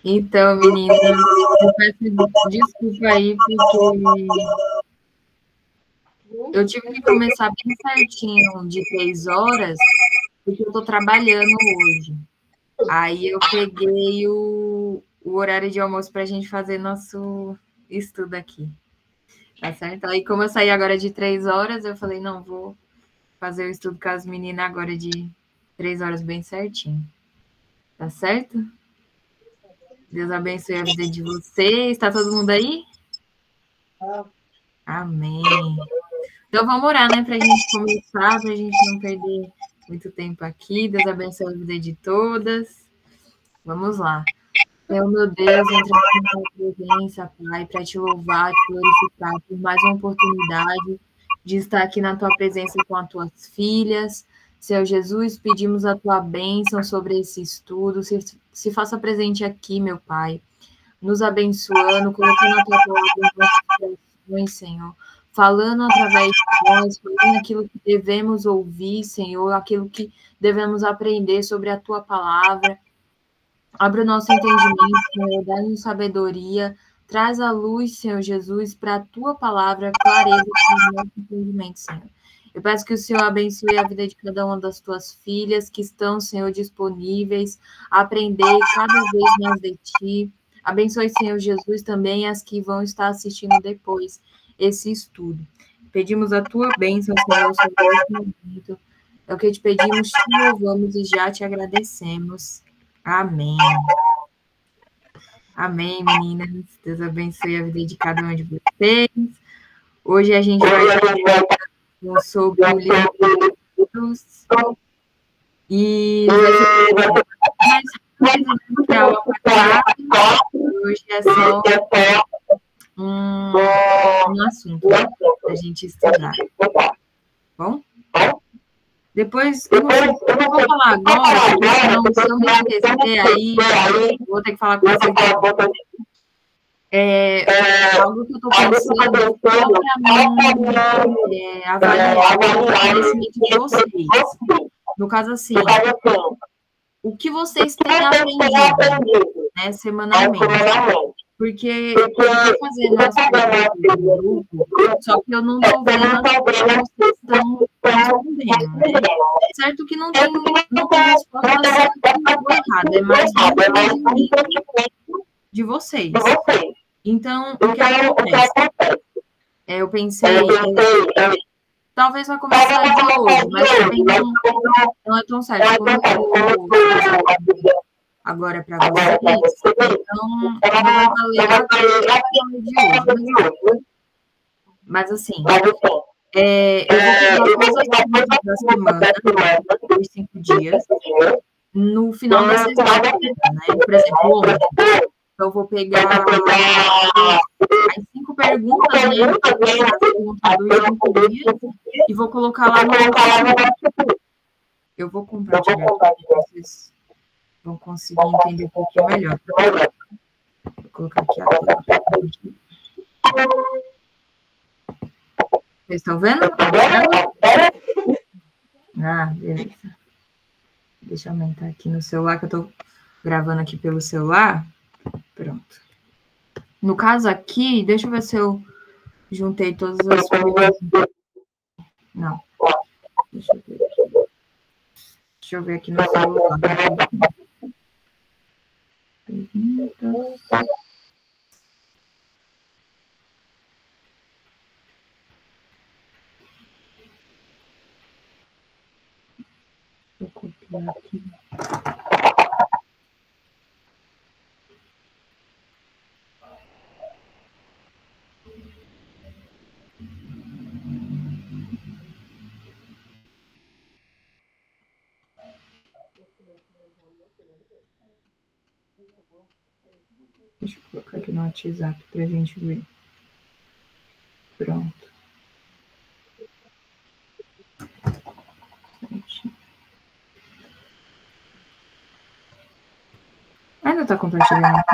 Então, meninas, eu peço desculpa aí, porque eu tive que começar bem certinho de 3 horas, porque eu estou trabalhando hoje. Aí eu peguei o horário de almoço para a gente fazer nosso estudo aqui. Tá certo? Aí, como eu saí agora de 3 horas, eu falei, não, vou fazer o estudo com as meninas agora de 3 horas bem certinho. Tá certo? Deus abençoe a vida de vocês. Está todo mundo aí? Amém. Então vamos orar, né? Para a gente começar, para a gente não perder muito tempo aqui. Deus abençoe a vida de todas. Vamos lá. Senhor, meu Deus, entra aqui na tua presença, Pai, para te louvar, te glorificar por mais uma oportunidade de estar aqui na tua presença com as tuas filhas. Senhor Jesus, pedimos a tua bênção sobre esse estudo. Se faça presente aqui, meu Pai, nos abençoando, colocando a tua palavra em nossos corações, Senhor. Falando através de nós, falando aquilo que devemos ouvir, Senhor, aquilo que devemos aprender sobre a tua palavra. Abre o nosso entendimento, Senhor, dá-nos sabedoria, traz a luz, Senhor Jesus, para a tua palavra, clareza para o nosso entendimento, Senhor. Eu peço que o Senhor abençoe a vida de cada uma das tuas filhas que estão, Senhor, disponíveis a aprender cada vez mais de ti. Abençoe, Senhor Jesus, também as que vão estar assistindo depois esse estudo. Pedimos a tua bênção, Senhor, sobre esse momento. É o que te pedimos, te louvamos e já te agradecemos. Amém. Amém, meninas. Deus abençoe a vida de cada uma de vocês. Hoje a gente vai falar sobre o livro de Deus. E vai ser mais rápido do que a aula passada. Hoje é só um assunto para a gente estudar. Bom? Depois, eu não vou falar agora, porque senão, se eu me esquecer aí, vou ter que falar com vocês. Algo que eu estou pensando só para mim avaliar o conhecimento de vocês. No caso, assim, o que vocês têm aprendido, né, semanalmente. Porque eu estou fazendo as perguntas do grupo, só que eu não estou vendo as coisas que vocês estão respondendo, né? Certo que não tem resposta certa ou errada, é mais do entendimento de vocês. Então, o que acontece? Eu pensei, talvez vai começar de hoje, mas também não é tão certo. Como eu vou agora para vocês, então não vai valer a pena de hoje. Mas assim, eu vou pegar todas as perguntas da semana, por 5 dias, no final dessa semana, né? Por exemplo, ontem. Então, eu vou pegar as 5 perguntas, né? As perguntas dos 5 dias, e vou colocar lá no nosso. Eu vou compartilhar para vocês vão conseguir entender um pouquinho melhor. Vou colocar aqui a tela. Vocês estão vendo? Ah, beleza. Deixa eu aumentar aqui no celular, que eu estou gravando aqui pelo celular. Pronto. No caso aqui, deixa eu ver se eu juntei todas as coisas. Não. Deixa eu ver aqui no celular. Vou copiar aqui. Deixa eu colocar aqui no WhatsApp para a gente ver. Pronto. Ainda está compartilhando aqui?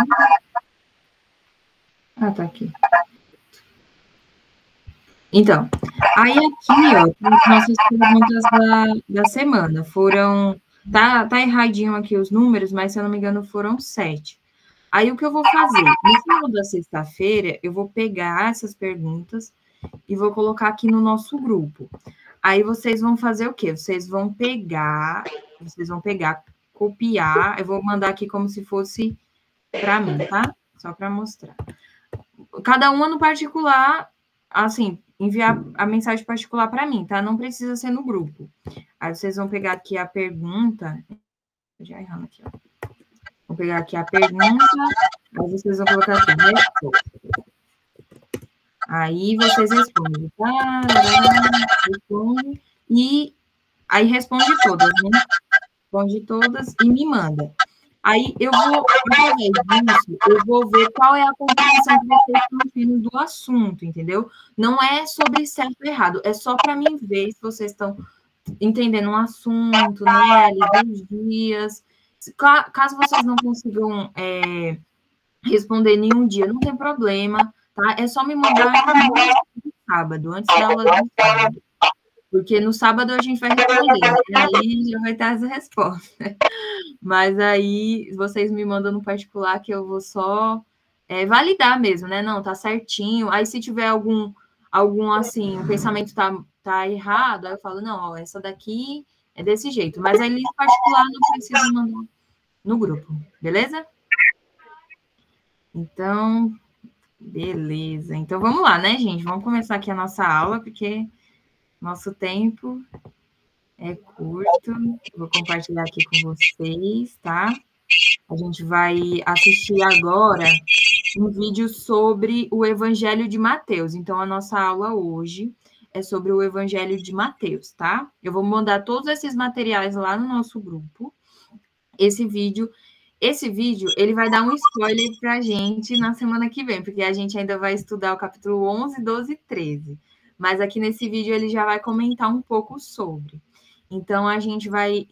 Ah, tá aqui. Então, aí aqui, ó, as nossas perguntas da semana foram Tá erradinho aqui os números, mas se eu não me engano foram 7. Aí o que eu vou fazer? No final da sexta-feira, eu vou pegar essas perguntas e vou colocar aqui no nosso grupo. Aí vocês vão fazer o quê? Vocês vão pegar, copiar, eu vou mandar aqui como se fosse para mim, tá? Só para mostrar. Cada uma no particular, assim, enviar a mensagem particular para mim, tá? Não precisa ser no grupo. Aí vocês vão pegar aqui a pergunta. Já errando aqui, ó. Vou pegar aqui a pergunta, aí vocês vão colocar aqui, resposta. Aí vocês respondem, tá? Responde, e aí responde todas, né? Responde todas e me manda. Aí eu vou, através disso, eu vou ver qual é a compreensão que vocês estão tendo do assunto, entendeu? Não é sobre certo ou errado, é só para mim ver se vocês estão entendendo um assunto, né? Ali dos dias. Caso vocês não consigam responder nenhum dia, não tem problema, tá? É só me mandar no sábado, antes da aula do sábado. Porque no sábado a gente vai responder, né? Aí já vai ter as respostas. Mas aí vocês me mandam no particular que eu vou só validar mesmo, né? Não, tá certinho. Aí se tiver algum assim, o pensamento tá errado, aí eu falo, não, ó, essa daqui é desse jeito. Mas aí no particular não precisa mandar no grupo, beleza? Então, beleza. Então vamos lá, né, gente? Vamos começar aqui a nossa aula, porque nosso tempo é curto. Vou compartilhar aqui com vocês, tá? A gente vai assistir agora um vídeo sobre o Evangelho de Mateus. Então, a nossa aula hoje é sobre o Evangelho de Mateus, tá? Eu vou mandar todos esses materiais lá no nosso grupo. Esse vídeo, ele vai dar um spoiler para a gente na semana que vem, porque a gente ainda vai estudar o capítulo 11, 12 e 13. Mas aqui nesse vídeo ele já vai comentar um pouco sobre. Então, a gente vai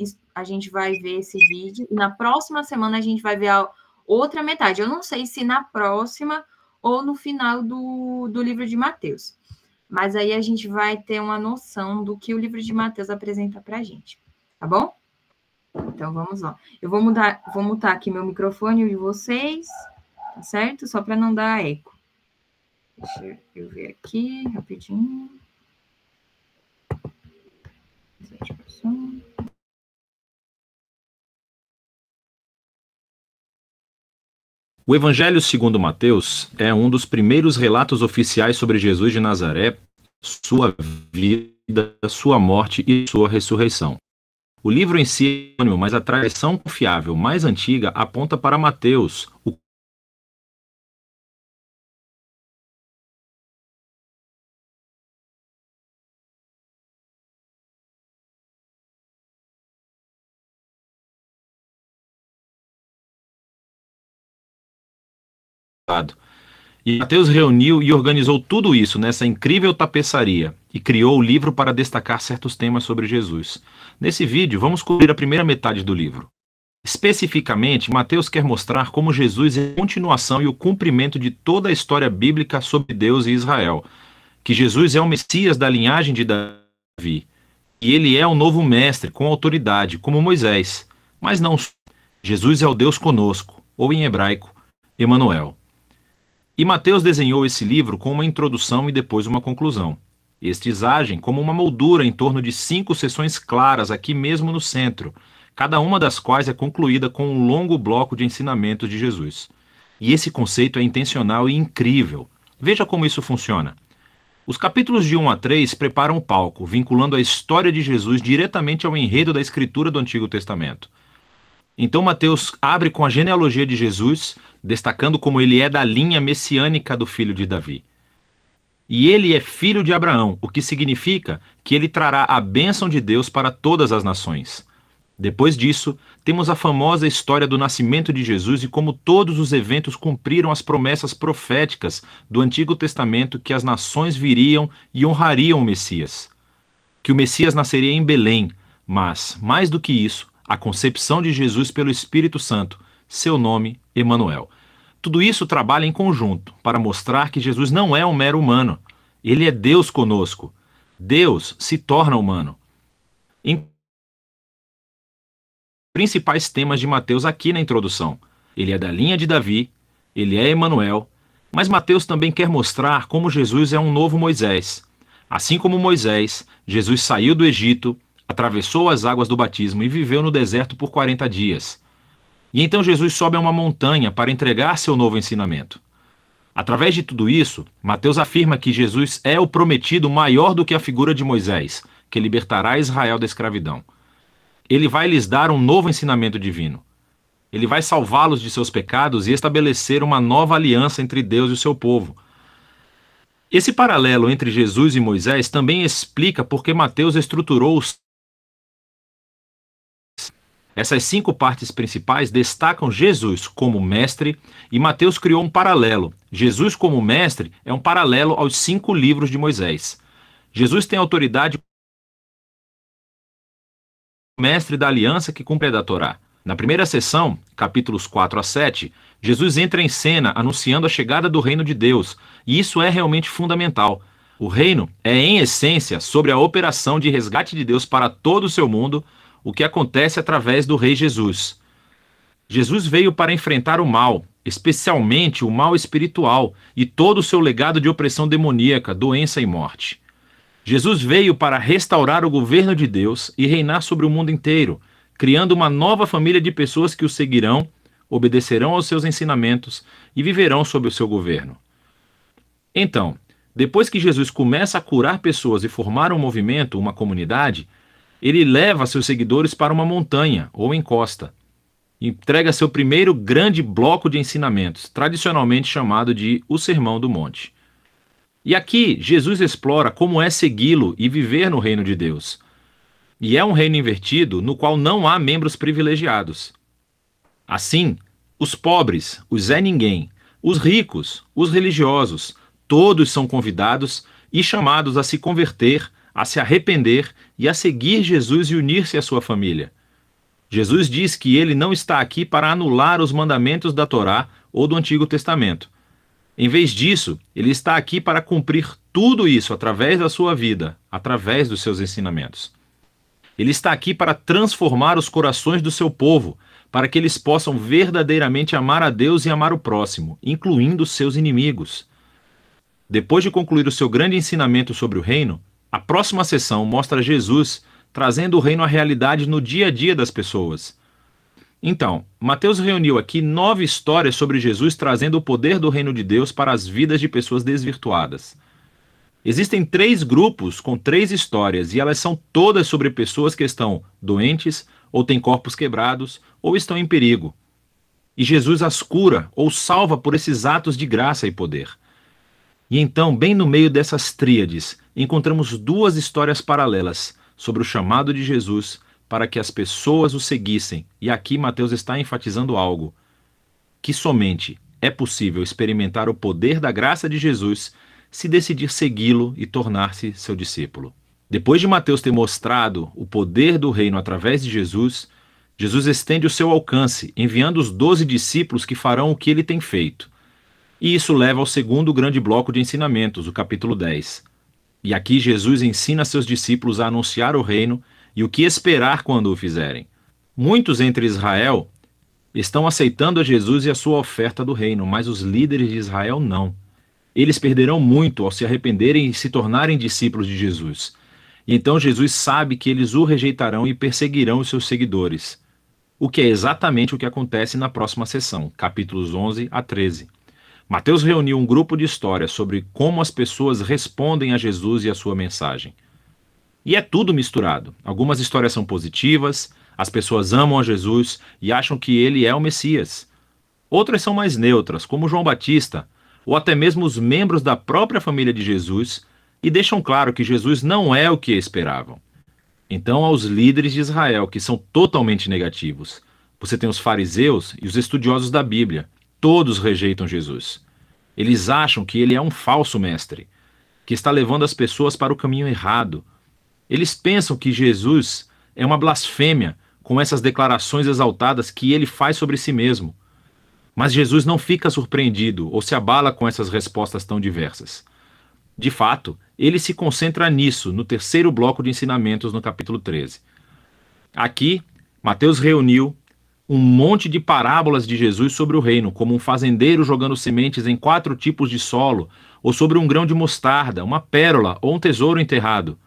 ver esse vídeo, e na próxima semana a gente vai ver a outra metade. Eu não sei se na próxima ou no final do livro de Mateus. Mas aí a gente vai ter uma noção do que o livro de Mateus apresenta para a gente. Tá bom? Então, vamos lá. Eu vou mutar aqui meu microfone de vocês, tá certo? Só para não dar eco. Deixa eu ver aqui, rapidinho. O Evangelho segundo Mateus é um dos primeiros relatos oficiais sobre Jesus de Nazaré, sua vida, sua morte e sua ressurreição. O livro em si é anônimo, mas a tradição confiável mais antiga aponta para Mateus, o E Mateus reuniu e organizou tudo isso nessa incrível tapeçaria e criou o livro para destacar certos temas sobre Jesus. Nesse vídeo, vamos cobrir a primeira metade do livro. Especificamente, Mateus quer mostrar como Jesus é a continuação e o cumprimento de toda a história bíblica sobre Deus e Israel, que Jesus é o Messias da linhagem de Davi, e ele é o novo mestre com autoridade, como Moisés. Mas não só. Jesus é o Deus conosco, ou em hebraico, Emanuel. E Mateus desenhou esse livro com uma introdução e depois uma conclusão. Estes agem como uma moldura em torno de 5 seções claras aqui mesmo no centro, cada uma das quais é concluída com um longo bloco de ensinamentos de Jesus. E esse conceito é intencional e incrível. Veja como isso funciona. Os capítulos de 1 a 3 preparam o palco, vinculando a história de Jesus diretamente ao enredo da escritura do Antigo Testamento. Então Mateus abre com a genealogia de Jesus, destacando como ele é da linha messiânica do filho de Davi. E ele é filho de Abraão, o que significa que ele trará a bênção de Deus para todas as nações. Depois disso, temos a famosa história do nascimento de Jesus e como todos os eventos cumpriram as promessas proféticas do Antigo Testamento que as nações viriam e honrariam o Messias. Que o Messias nasceria em Belém, mas, mais do que isso, a concepção de Jesus pelo Espírito Santo, seu nome, Emanuel. Tudo isso trabalha em conjunto para mostrar que Jesus não é um mero humano. Ele é Deus conosco. Deus se torna humano. principais temas de Mateus aqui na introdução. Ele é da linha de Davi, ele é Emanuel, mas Mateus também quer mostrar como Jesus é um novo Moisés. Assim como Moisés, Jesus saiu do Egito, atravessou as águas do batismo e viveu no deserto por 40 dias. E então Jesus sobe a uma montanha para entregar seu novo ensinamento. Através de tudo isso, Mateus afirma que Jesus é o prometido maior do que a figura de Moisés, que libertará Israel da escravidão. Ele vai lhes dar um novo ensinamento divino. Ele vai salvá-los de seus pecados e estabelecer uma nova aliança entre Deus e o seu povo. Esse paralelo entre Jesus e Moisés também explica por que Mateus estruturou essas 5 partes principais destacam Jesus como mestre e Mateus criou um paralelo. Jesus como mestre é um paralelo aos 5 livros de Moisés. Jesus tem autoridade como mestre da aliança que cumpre a da Torá. Na primeira sessão, capítulos 4 a 7, Jesus entra em cena anunciando a chegada do reino de Deus, e isso é realmente fundamental. O reino é, em essência, sobre a operação de resgate de Deus para todo o seu mundo, o que acontece através do Rei Jesus. Jesus veio para enfrentar o mal, especialmente o mal espiritual e todo o seu legado de opressão demoníaca, doença e morte. Jesus veio para restaurar o governo de Deus e reinar sobre o mundo inteiro, criando uma nova família de pessoas que o seguirão, obedecerão aos seus ensinamentos e viverão sob o seu governo. Então, depois que Jesus começa a curar pessoas e formar um movimento, uma comunidade, ele leva seus seguidores para uma montanha ou encosta. Entrega seu primeiro grande bloco de ensinamentos, tradicionalmente chamado de o Sermão do Monte. E aqui, Jesus explora como é segui-lo e viver no reino de Deus. E é um reino invertido no qual não há membros privilegiados. Assim, os pobres, os Zé Ninguém, os ricos, os religiosos, todos são convidados e chamados a se converter, a se arrepender e a seguir Jesus e unir-se à sua família. Jesus diz que ele não está aqui para anular os mandamentos da Torá ou do Antigo Testamento. Em vez disso, ele está aqui para cumprir tudo isso através da sua vida, através dos seus ensinamentos. Ele está aqui para transformar os corações do seu povo, para que eles possam verdadeiramente amar a Deus e amar o próximo, incluindo seus inimigos. Depois de concluir o seu grande ensinamento sobre o reino, a próxima sessão mostra Jesus trazendo o reino à realidade no dia a dia das pessoas. Então, Mateus reuniu aqui 9 histórias sobre Jesus trazendo o poder do reino de Deus para as vidas de pessoas desvirtuadas. Existem 3 grupos com 3 histórias e elas são todas sobre pessoas que estão doentes, ou têm corpos quebrados, ou estão em perigo. E Jesus as cura ou salva por esses atos de graça e poder. E então, bem no meio dessas tríades, encontramos 2 histórias paralelas sobre o chamado de Jesus para que as pessoas o seguissem. E aqui Mateus está enfatizando algo, que somente é possível experimentar o poder da graça de Jesus se decidir segui-lo e tornar-se seu discípulo. Depois de Mateus ter mostrado o poder do reino através de Jesus, Jesus estende o seu alcance, enviando os 12 discípulos que farão o que ele tem feito. E isso leva ao segundo grande bloco de ensinamentos, o capítulo 10. E aqui Jesus ensina seus discípulos a anunciar o reino e o que esperar quando o fizerem. Muitos entre Israel estão aceitando a Jesus e a sua oferta do reino, mas os líderes de Israel não. Eles perderão muito ao se arrependerem e se tornarem discípulos de Jesus. E então Jesus sabe que eles o rejeitarão e perseguirão os seus seguidores. O que é exatamente o que acontece na próxima sessão, capítulos 11 a 13. Mateus reuniu um grupo de histórias sobre como as pessoas respondem a Jesus e a sua mensagem. E é tudo misturado. Algumas histórias são positivas, as pessoas amam a Jesus e acham que ele é o Messias. Outras são mais neutras, como João Batista, ou até mesmo os membros da própria família de Jesus, e deixam claro que Jesus não é o que esperavam. Então, aos líderes de Israel, que são totalmente negativos, você tem os fariseus e os estudiosos da Bíblia, todos rejeitam Jesus. Eles acham que ele é um falso mestre, que está levando as pessoas para o caminho errado. Eles pensam que Jesus é uma blasfêmia com essas declarações exaltadas que ele faz sobre si mesmo. Mas Jesus não fica surpreendido ou se abala com essas respostas tão diversas. De fato, ele se concentra nisso no terceiro bloco de ensinamentos no capítulo 13. Aqui, Mateus reuniu um monte de parábolas de Jesus sobre o reino, como um fazendeiro jogando sementes em 4 tipos de solo, ou sobre um grão de mostarda, uma pérola ou um tesouro enterrado.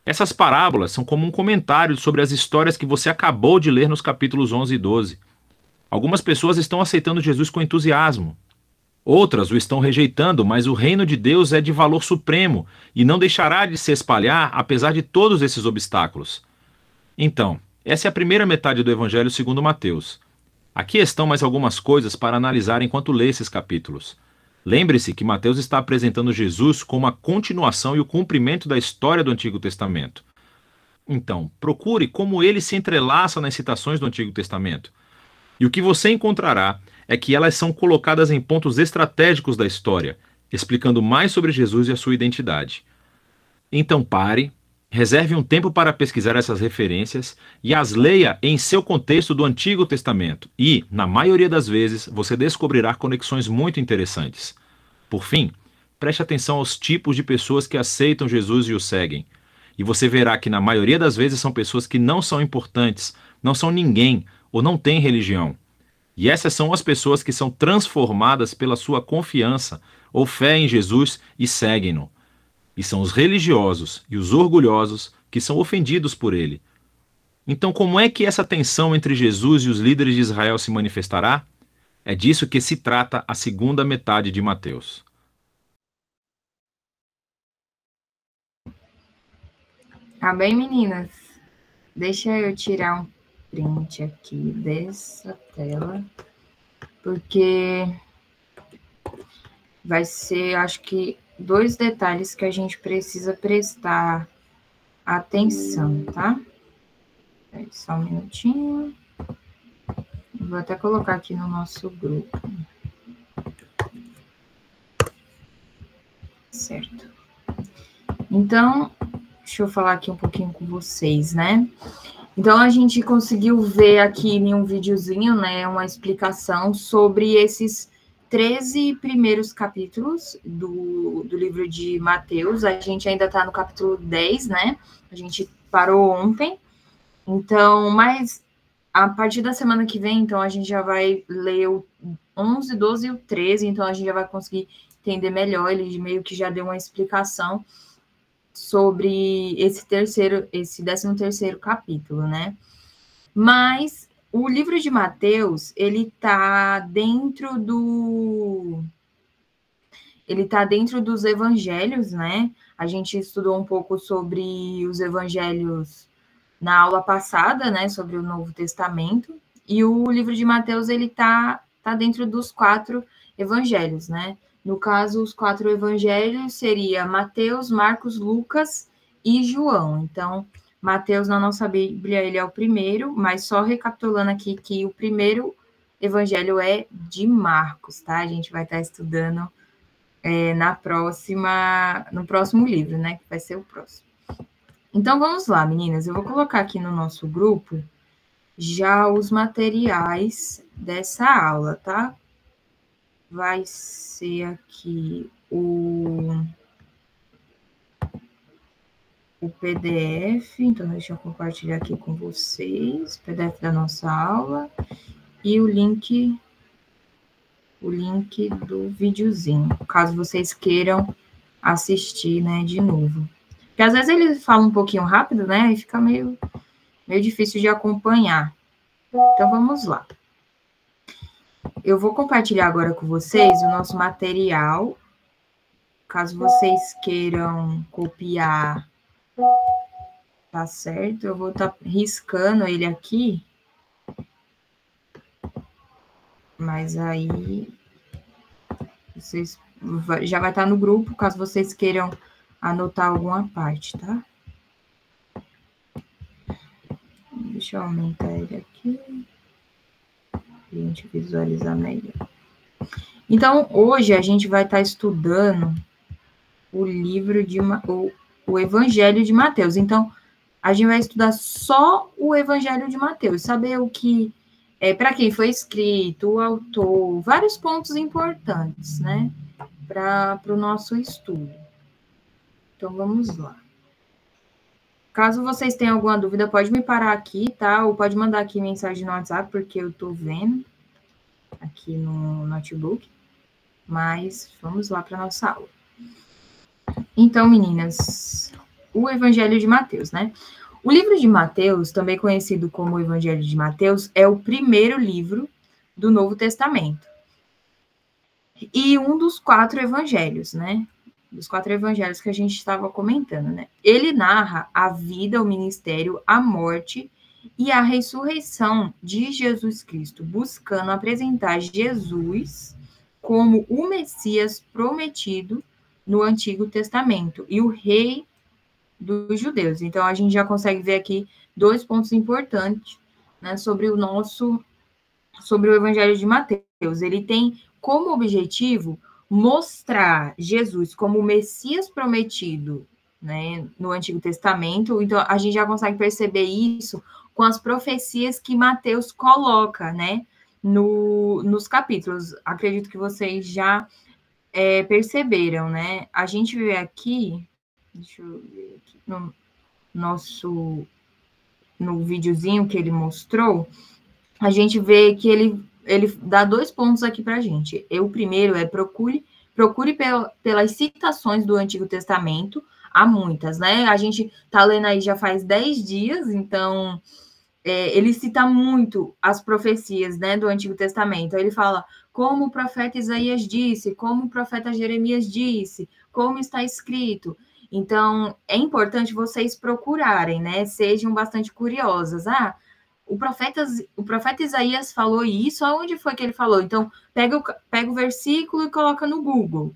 Essas parábolas são como um comentário sobre as histórias que você acabou de ler nos capítulos 11 e 12. Algumas pessoas estão aceitando Jesus com entusiasmo. Outras o estão rejeitando, mas o reino de Deus é de valor supremo e não deixará de se espalhar apesar de todos esses obstáculos. Então, essa é a primeira metade do Evangelho segundo Mateus. Aqui estão mais algumas coisas para analisar enquanto lê esses capítulos. Lembre-se que Mateus está apresentando Jesus como a continuação e o cumprimento da história do Antigo Testamento. Então, procure como ele se entrelaça nas citações do Antigo Testamento. E o que você encontrará é que elas são colocadas em pontos estratégicos da história, explicando mais sobre Jesus e a sua identidade. Então pare, reserve um tempo para pesquisar essas referências e as leia em seu contexto do Antigo Testamento e, na maioria das vezes, você descobrirá conexões muito interessantes. Por fim, preste atenção aos tipos de pessoas que aceitam Jesus e o seguem. E você verá que na maioria das vezes são pessoas que não são importantes, não são ninguém ou não têm religião. E essas são as pessoas que são transformadas pela sua confiança ou fé em Jesus e seguem-no. E são os religiosos e os orgulhosos que são ofendidos por ele. Então, como é que essa tensão entre Jesus e os líderes de Israel se manifestará? É disso que se trata a segunda metade de Mateus. Tá bem, meninas? Deixa eu tirar um print aqui dessa tela, porque vai ser, acho que, 2 detalhes que a gente precisa prestar atenção, tá? Só um minutinho. Vou até colocar aqui no nosso grupo. Certo. Então, deixa eu falar aqui um pouquinho com vocês, né? Então, a gente conseguiu ver aqui em um videozinho, né, uma explicação sobre esses 13 primeiros capítulos do livro de Mateus. A gente ainda está no capítulo 10, né? A gente parou ontem. Então, mas a partir da semana que vem, então, a gente já vai ler o 11, 12 e o 13, então a gente já vai conseguir entender melhor. Ele meio que já deu uma explicação sobre esse 13º capítulo, né? Mas o livro de Mateus, ele tá dentro dos evangelhos, né? A gente estudou um pouco sobre os evangelhos na aula passada, né, sobre o Novo Testamento, e o livro de Mateus, ele tá dentro dos 4 evangelhos, né? No caso, os 4 evangelhos seria Mateus, Marcos, Lucas e João. Então, Mateus, na nossa Bíblia, ele é o primeiro, mas só recapitulando aqui que o primeiro evangelho é de Marcos, tá? A gente vai estar estudando no próximo livro, né? Que vai ser o próximo. Então, vamos lá, meninas. Eu vou colocar aqui no nosso grupo já os materiais dessa aula, tá? Vai ser aqui o PDF. Então, deixa eu compartilhar aqui com vocês o PDF da nossa aula e o link do videozinho, caso vocês queiram assistir, né, de novo. Porque às vezes ele fala um pouquinho rápido, né, e fica meio difícil de acompanhar. Então, vamos lá. Eu vou compartilhar agora com vocês o nosso material, caso vocês queiram copiar, tá certo? Eu vou estar riscando ele aqui, mas aí vocês já vai estar no grupo, caso vocês queiram anotar alguma parte, tá? Deixa eu aumentar ele aqui, para a gente visualizar melhor. Então, hoje a gente vai estar estudando o Evangelho de Mateus. Então, a gente vai estudar só o Evangelho de Mateus, saber o que para quem foi escrito, o autor, vários pontos importantes, né, para o nosso estudo. Então, vamos lá. Caso vocês tenham alguma dúvida, pode me parar aqui, tá? Ou pode mandar aqui mensagem no WhatsApp, porque eu tô vendo aqui no notebook. Mas vamos lá para nossa aula. Então, meninas, o Evangelho de Mateus, né? O livro de Mateus, também conhecido como o Evangelho de Mateus, é o primeiro livro do Novo Testamento. E um dos 4 evangelhos, né? Dos 4 evangelhos que a gente estava comentando, né? Ele narra a vida, o ministério, a morte e a ressurreição de Jesus Cristo, buscando apresentar Jesus como o Messias prometido no Antigo Testamento e o rei dos judeus. Então, a gente já consegue ver aqui 2 pontos importantes, né, sobre o Evangelho de Mateus. Ele tem como objetivo mostrar Jesus como o Messias prometido, né, no Antigo Testamento. Então, a gente já consegue perceber isso com as profecias que Mateus coloca, né, nos capítulos. Acredito que vocês já perceberam, né? A gente vê aqui, deixa eu ver aqui, no videozinho que ele mostrou, a gente vê que ele dá 2 pontos aqui para a gente. O primeiro é procure pelas citações do Antigo Testamento, há muitas, né? A gente tá lendo aí já faz 10 dias, então ele cita muito as profecias, né, do Antigo Testamento. Aí ele fala como o profeta Isaías disse, como o profeta Jeremias disse, como está escrito. Então, é importante vocês procurarem, né? Sejam bastante curiosas. O profeta Isaías falou isso, aonde foi que ele falou? Então, pega o versículo e coloca no Google,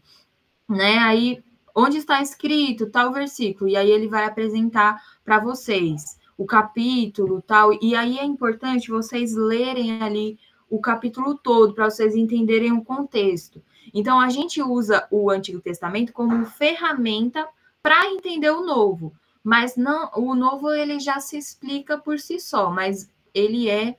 né? Aí, onde está escrito tal versículo? E aí ele vai apresentar para vocês o capítulo, tal. E aí é importante vocês lerem ali o capítulo todo, para vocês entenderem o contexto. Então, a gente usa o Antigo Testamento como ferramenta para entender o Novo. Mas não, o Novo ele já se explica por si só, mas ele é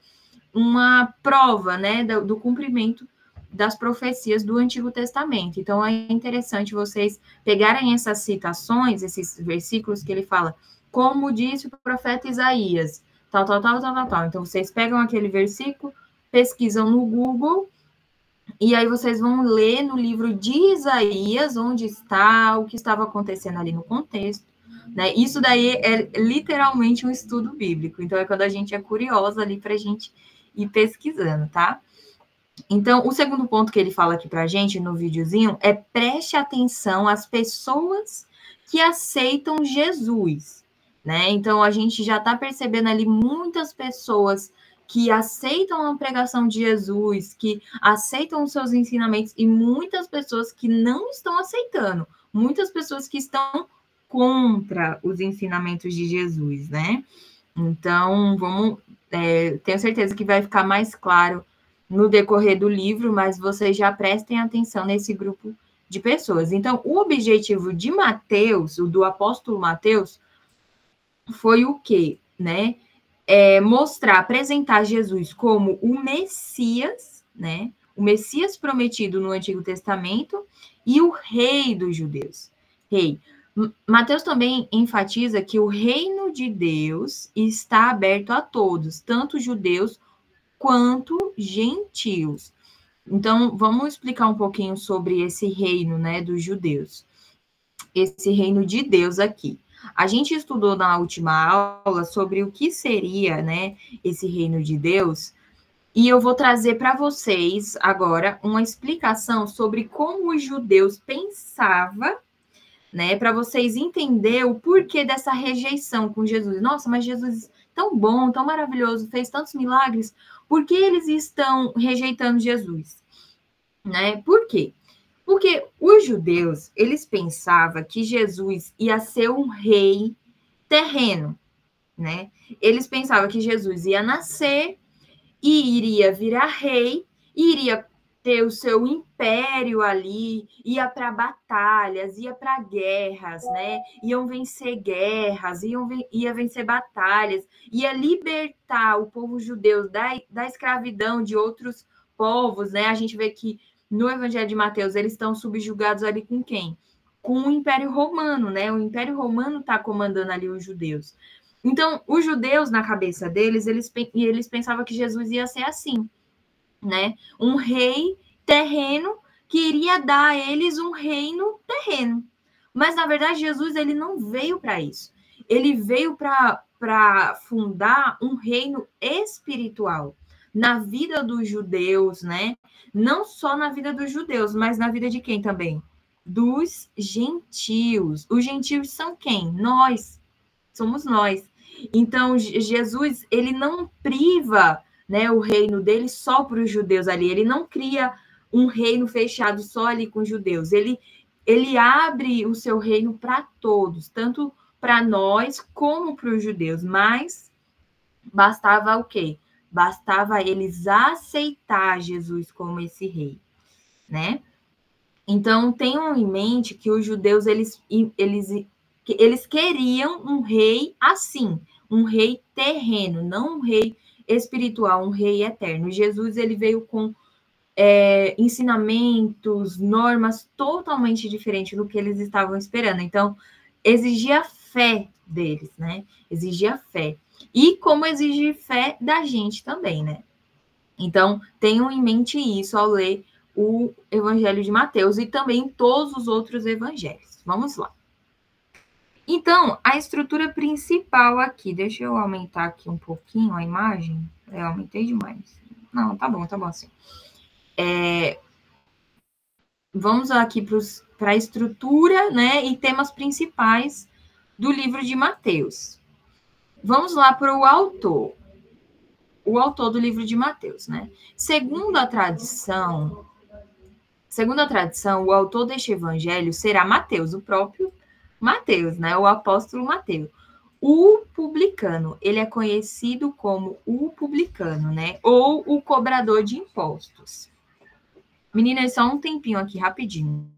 uma prova, né, do cumprimento das profecias do Antigo Testamento. Então, é interessante vocês pegarem essas citações, esses versículos que ele fala, como disse o profeta Isaías, tal. Então, vocês pegam aquele versículo, pesquisam no Google, e aí vocês vão ler no livro de Isaías, onde está, o que estava acontecendo ali no contexto, né? Isso daí é literalmente um estudo bíblico. Então, é quando a gente é curiosa ali para a gente ir pesquisando, tá? Então, o segundo ponto que ele fala aqui para a gente no videozinho é preste atenção às pessoas que aceitam Jesus, né? Então, a gente já está percebendo ali muitas pessoas que aceitam a pregação de Jesus, que aceitam os seus ensinamentos, e muitas pessoas que não estão aceitando, muitas pessoas que estão contra os ensinamentos de Jesus, né? Então, tenho certeza que vai ficar mais claro no decorrer do livro, mas vocês já prestem atenção nesse grupo de pessoas. Então, o objetivo de Mateus, o do apóstolo Mateus, foi o quê, né? Mostrar, apresentar Jesus como o Messias, né? O Messias prometido no Antigo Testamento e o rei dos judeus. Rei. Mateus também enfatiza que o reino de Deus está aberto a todos, tanto judeus quanto gentios. Então, vamos explicar um pouquinho sobre esse reino, né, dos judeus. Esse reino de Deus aqui. A gente estudou na última aula sobre o que seria, né, esse reino de Deus, e eu vou trazer para vocês agora uma explicação sobre como os judeus pensavam, né, para vocês entenderem o porquê dessa rejeição com Jesus. Nossa, mas Jesus tão bom, tão maravilhoso, fez tantos milagres, por que eles estão rejeitando Jesus? Né? Por quê? Porque os judeus, eles pensavam que Jesus ia ser um rei terreno, né? Eles pensavam que Jesus ia nascer e iria virar rei, e iria ter o seu império ali, ia para batalhas, ia para guerras, né? Iam vencer guerras, ia vencer batalhas, ia libertar o povo judeu da escravidão de outros povos, né? A gente vê que no Evangelho de Mateus eles estão subjugados ali com quem? com o Império Romano, né? O Império Romano está comandando ali os judeus. Então, os judeus, na cabeça deles, eles pensavam que Jesus ia ser assim, né? Um rei terreno que iria dar a eles um reino terreno. Mas, na verdade, Jesus ele não veio para isso. Ele veio para fundar um reino espiritual na vida dos judeus, né? Não só na vida dos judeus, mas na vida de quem também? Dos gentios. Os gentios são quem? Nós. Somos nós. Então, Jesus, ele não priva, né, o reino dele só para os judeus ali. Ele não cria um reino fechado só ali com os judeus. Ele abre o seu reino para todos, tanto para nós como para os judeus. Mas bastava o quê? Bastava eles aceitar Jesus como esse rei, né? Então, tenham em mente que os judeus, eles queriam um rei assim, um rei terreno, não um rei espiritual, um rei eterno. Jesus, ele veio com ensinamentos, normas totalmente diferentes do que eles estavam esperando. Então, exigia fé deles, né? Exigia fé. E como exige fé da gente também, né? Então, tenham em mente isso ao ler o Evangelho de Mateus e também todos os outros evangelhos. Vamos lá. Então, a estrutura principal aqui, deixa eu aumentar aqui um pouquinho a imagem. Eu aumentei demais. Não, tá bom assim. Vamos aqui para a estrutura, né, e temas principais do livro de Mateus. Vamos lá para o autor do livro de Mateus, né? Segundo a tradição, o autor deste evangelho será Mateus, o próprio Mateus, né? O apóstolo Mateus. O publicano, ele é conhecido como o publicano, né? Ou o cobrador de impostos. Meninas, só um tempinho aqui, rapidinho.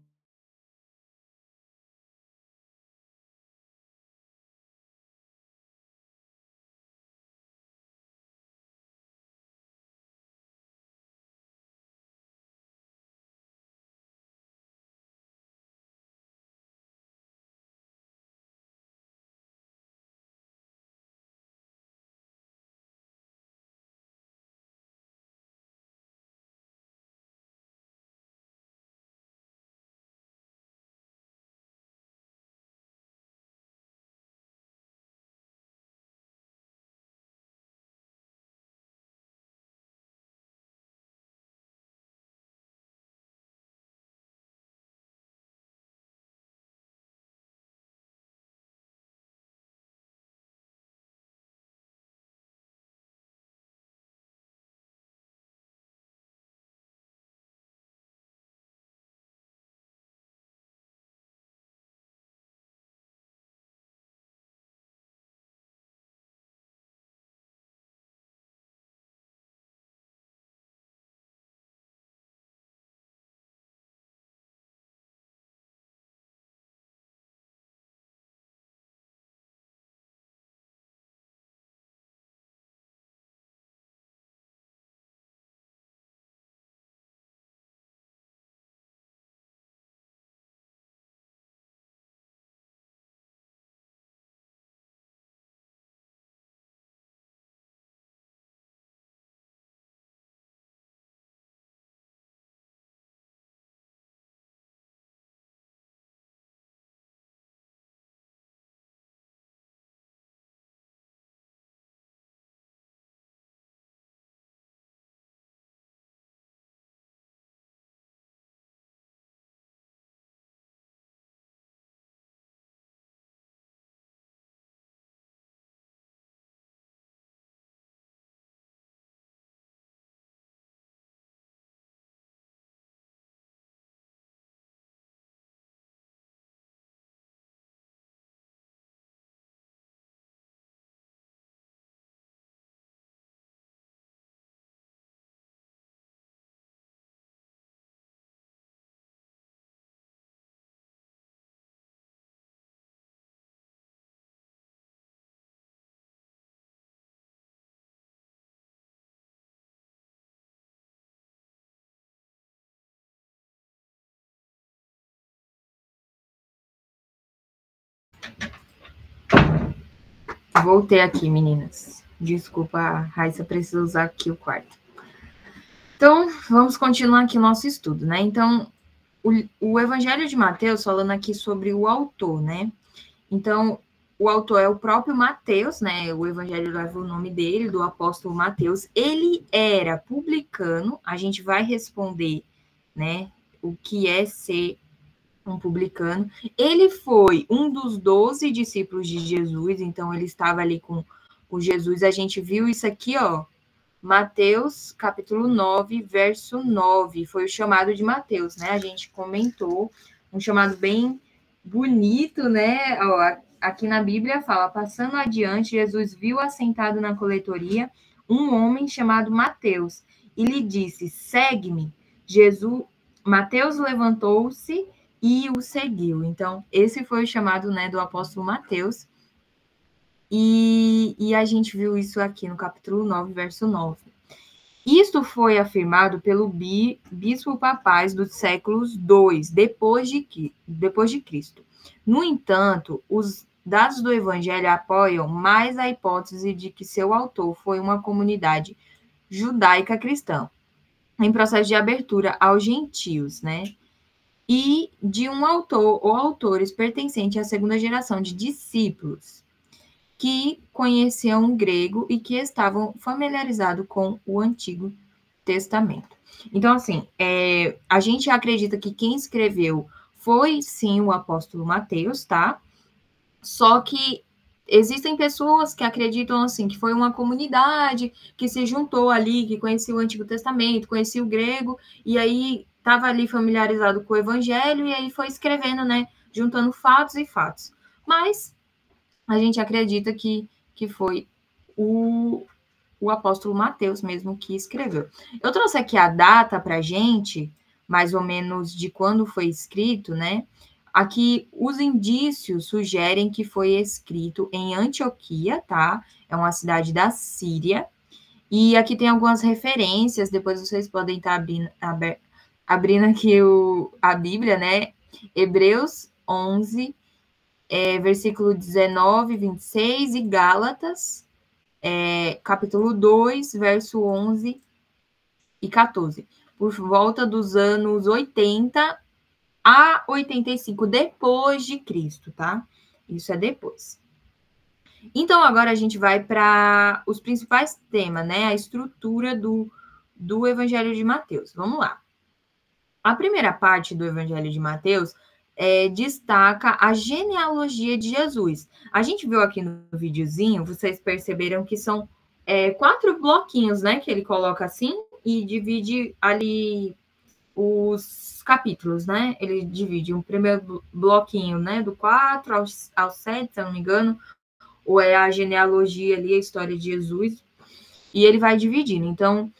Voltei aqui, meninas. Desculpa, a Raíssa precisa usar aqui o quarto. Então, vamos continuar aqui o nosso estudo, né? Então, o Evangelho de Mateus, falando aqui sobre o autor, né? Então, o autor é o próprio Mateus, né? O Evangelho leva o nome dele, do apóstolo Mateus. Ele era publicano, a gente vai responder, né? O que é ser um publicano. Ele foi um dos 12 discípulos de Jesus, então ele estava ali com Jesus. A gente viu isso aqui, ó, Mateus, capítulo 9, verso 9. Foi o chamado de Mateus, né? A gente comentou, um chamado bem bonito, né? Ó, aqui na Bíblia fala, passando adiante, Jesus viu assentado na coletoria um homem chamado Mateus e lhe disse, segue-me. Mateus levantou-se e o seguiu. Então, esse foi o chamado, né, do apóstolo Mateus. E a gente viu isso aqui no capítulo 9, verso 9. Isto foi afirmado pelo bispo papais dos séculos II, depois de Cristo. No entanto, os dados do Evangelho apoiam mais a hipótese de que seu autor foi uma comunidade judaica cristã, em processo de abertura aos gentios, né? E de um autor ou autores pertencentes à segunda geração de discípulos que conheciam o grego e que estavam familiarizados com o Antigo Testamento. Então, assim, a gente acredita que quem escreveu foi, sim, o apóstolo Mateus, tá? Só que existem pessoas que acreditam, assim, que foi uma comunidade que se juntou ali, que conhecia o Antigo Testamento, conhecia o grego, e aí estava ali familiarizado com o Evangelho, e aí foi escrevendo, né, juntando fatos e fatos. Mas a gente acredita que foi o apóstolo Mateus mesmo que escreveu. Eu trouxe aqui a data para a gente, mais ou menos de quando foi escrito, né? Aqui os indícios sugerem que foi escrito em Antioquia, tá? É uma cidade da Síria. E aqui tem algumas referências, depois vocês podem estar abrindo aqui a Bíblia, né? Hebreus 11, versículo 19, 26, e Gálatas, capítulo 2, verso 11 e 14. Por volta dos anos 80 a 85, depois de Cristo, tá? Isso é depois. Então, agora a gente vai para os principais temas, né? A estrutura do Evangelho de Mateus. Vamos lá. A primeira parte do Evangelho de Mateus destaca a genealogia de Jesus. A gente viu aqui no videozinho, vocês perceberam que são 4 bloquinhos, né? Que ele coloca assim e divide ali os capítulos, né? Ele divide um primeiro bloquinho, né? Do 4 ao 7, se eu não me engano, ou é a genealogia ali, a história de Jesus, e ele vai dividindo. Então,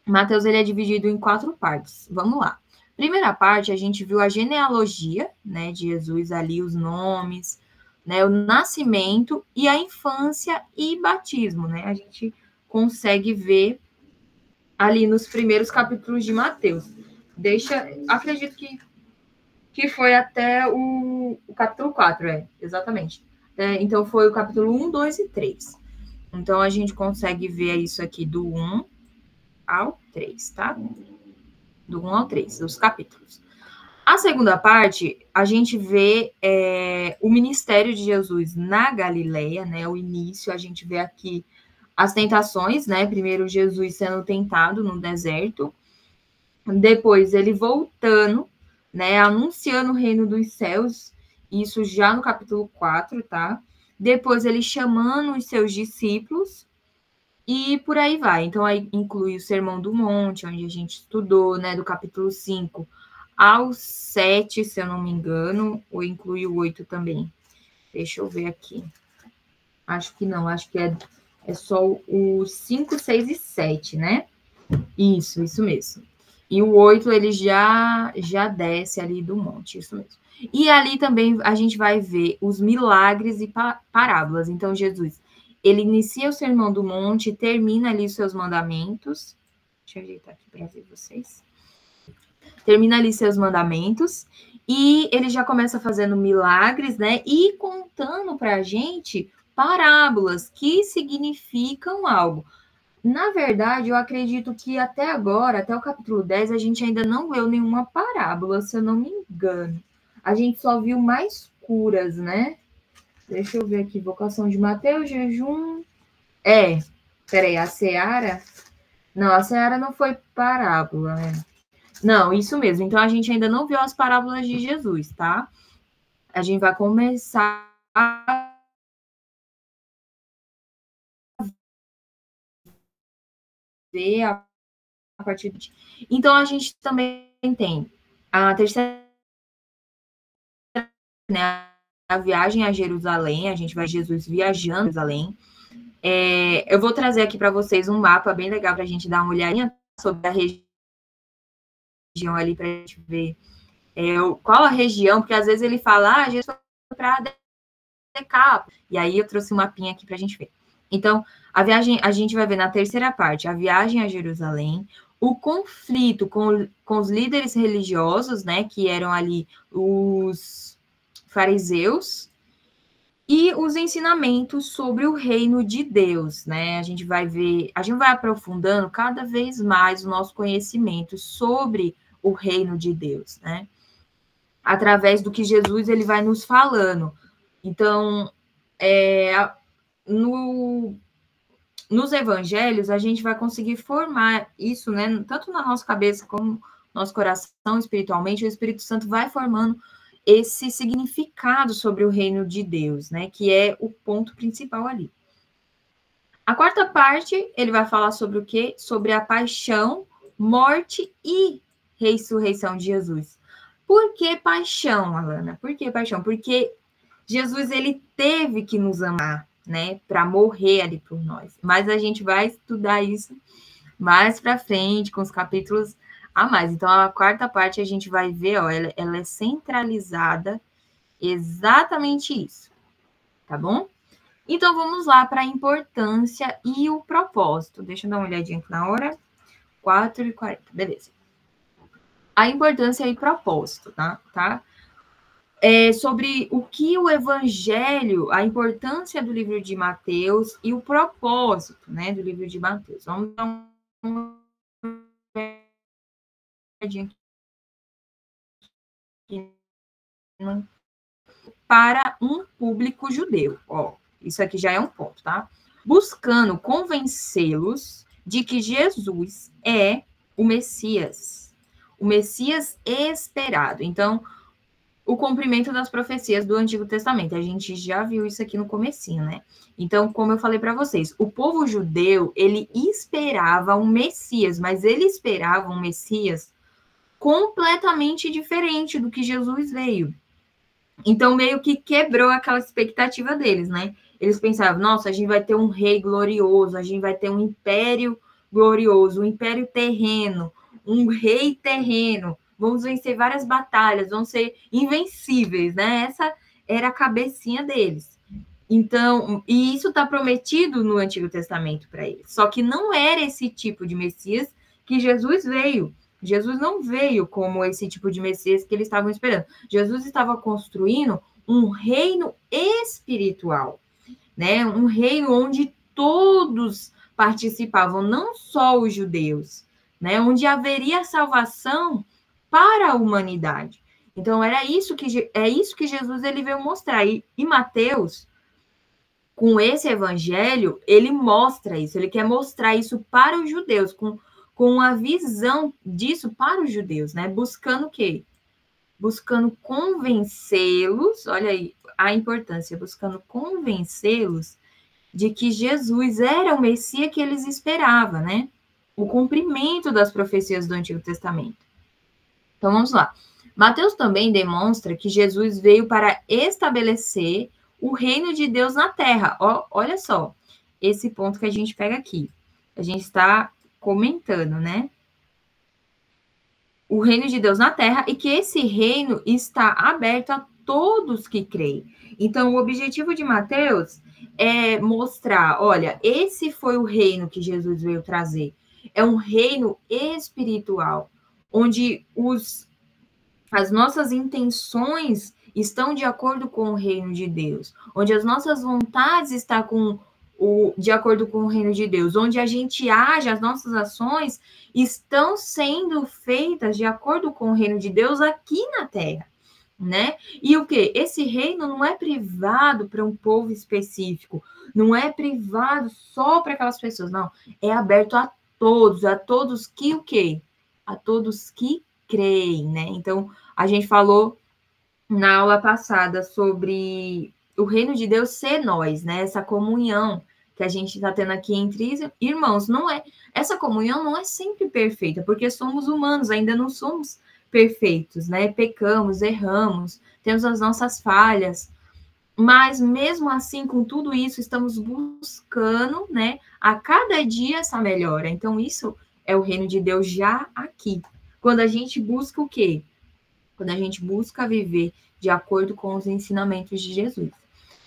Mateus, ele é dividido em 4 partes. Vamos lá. Primeira parte, a gente viu a genealogia, né, de Jesus ali, os nomes, né, o nascimento e a infância e batismo, né? A gente consegue ver ali nos primeiros capítulos de Mateus. Acredito que foi até o capítulo 4, exatamente. Então, foi o capítulo 1, 2 e 3. Então, a gente consegue ver isso aqui do 1 ao 3, tá? Do 1 ao 3, dos capítulos. A segunda parte, a gente vê o ministério de Jesus na Galileia, né? O início, a gente vê aqui as tentações, né? Primeiro, Jesus sendo tentado no deserto. Depois, ele voltando, né? Anunciando o reino dos céus. Isso já no capítulo 4, tá? Depois, ele chamando os seus discípulos. E por aí vai. Então, aí inclui o Sermão do Monte, onde a gente estudou, né? Do capítulo 5 ao 7, se eu não me engano. Ou inclui o 8 também. Deixa eu ver aqui. Acho que não. Acho que é só o 5, 6 e 7, né? Isso mesmo. E o 8, ele já desce ali do monte, isso mesmo. E ali também a gente vai ver os milagres e parábolas. Então, Jesus, ele inicia o Sermão do Monte, termina ali os seus mandamentos. Deixa eu ajeitar aqui para ver vocês. Termina ali seus mandamentos. E ele já começa fazendo milagres, né? E contando para a gente parábolas que significam algo. Na verdade, eu acredito que até agora, até o capítulo 10, a gente ainda não leu nenhuma parábola, se eu não me engano. A gente só viu mais curas, né? Deixa eu ver aqui, vocação de Mateus, jejum... Peraí, a seara... Não, a seara não foi parábola, né? Não, isso mesmo. Então, a gente ainda não viu as parábolas de Jesus, tá? A gente vai começar a ver a partir de... Então, a gente também tem a terceira, né? A viagem a Jerusalém. A gente vai Jesus viajando a Jerusalém. Eu vou trazer aqui para vocês um mapa bem legal para a gente dar uma olhadinha sobre a região ali para a gente ver qual a região, porque às vezes ele fala, Jesus foi para Decápolis, e aí eu trouxe um mapinha aqui para a gente ver. Então, a viagem, a gente vai ver na terceira parte, a viagem a Jerusalém, o conflito com os líderes religiosos, né, que eram ali os fariseus, e os ensinamentos sobre o reino de Deus, né? A gente vai aprofundando cada vez mais o nosso conhecimento sobre o reino de Deus, né? Através do que Jesus ele vai nos falando. Então, nos evangelhos, a gente vai conseguir formar isso, né? Tanto na nossa cabeça como no nosso coração, espiritualmente, o Espírito Santo vai formando esse significado sobre o reino de Deus, né? Que é o ponto principal ali. A quarta parte, ele vai falar sobre o quê? Sobre a paixão, morte e ressurreição de Jesus. Por que paixão, Alana? Por que paixão? Porque Jesus, ele teve que nos amar, né? Para morrer ali por nós. Mas a gente vai estudar isso mais para frente, com os capítulos a mais. Então, a quarta parte a gente vai ver, ó, ela é centralizada exatamente isso, tá bom? Então, vamos lá para a importância e o propósito. Deixa eu dar uma olhadinha aqui na hora. 4h40, beleza. A importância e propósito, tá? Sobre o que o evangelho, a importância do livro de Mateus e o propósito, né, do livro de Mateus. Vamos dar uma olhadinha aqui para um público judeu. Ó, isso aqui já é um ponto, tá? Buscando convencê-los de que Jesus é o Messias esperado. Então, o cumprimento das profecias do Antigo Testamento. A gente já viu isso aqui no comecinho, né? Então, como eu falei para vocês, o povo judeu, ele esperava um Messias, mas ele esperava um Messias completamente diferente do que Jesus veio. Então, meio que quebrou aquela expectativa deles, né? Eles pensavam, nossa, a gente vai ter um rei glorioso, a gente vai ter um império glorioso, um império terreno, um rei terreno, vamos vencer várias batalhas, vamos ser invencíveis, né? Essa era a cabecinha deles. Então, e isso está prometido no Antigo Testamento para eles. Só que não era esse tipo de Messias que Jesus veio. Jesus não veio como esse tipo de Messias que eles estavam esperando. Jesus estava construindo um reino espiritual, né? Um reino onde todos participavam, não só os judeus, né? Onde haveria salvação para a humanidade. Então, é isso que Jesus ele veio mostrar. E Mateus, com esse evangelho, ele mostra isso, ele quer mostrar isso para os judeus, com a visão disso para os judeus, né? Buscando o quê? Buscando convencê-los, olha aí a importância, buscando convencê-los de que Jesus era o Messias que eles esperavam, né? O cumprimento das profecias do Antigo Testamento. Então, vamos lá. Mateus também demonstra que Jesus veio para estabelecer o reino de Deus na terra. Olha só, esse ponto que a gente pega aqui. A gente está comentando, né? O reino de Deus na terra e que esse reino está aberto a todos que creem. Então, o objetivo de Mateus é mostrar, olha, esse foi o reino que Jesus veio trazer. É um reino espiritual, onde as nossas intenções estão de acordo com o reino de Deus, onde as nossas vontades estão de acordo com o reino de Deus, onde a gente age, as nossas ações estão sendo feitas de acordo com o reino de Deus aqui na Terra, né? E o quê? Esse reino não é privado para um povo específico, não é privado só para aquelas pessoas, não. É aberto a todos que o quê? A todos que creem, né? Então, a gente falou na aula passada sobre o reino de Deus ser nós, né? Essa comunhão que a gente está tendo aqui entre irmãos. Essa comunhão não é sempre perfeita, porque somos humanos, ainda não somos perfeitos, né? Pecamos, erramos, temos as nossas falhas, mas mesmo assim, com tudo isso, estamos buscando, né, a cada dia essa melhora. Então, isso é o reino de Deus já aqui. Quando a gente busca o quê? Quando a gente busca viver de acordo com os ensinamentos de Jesus,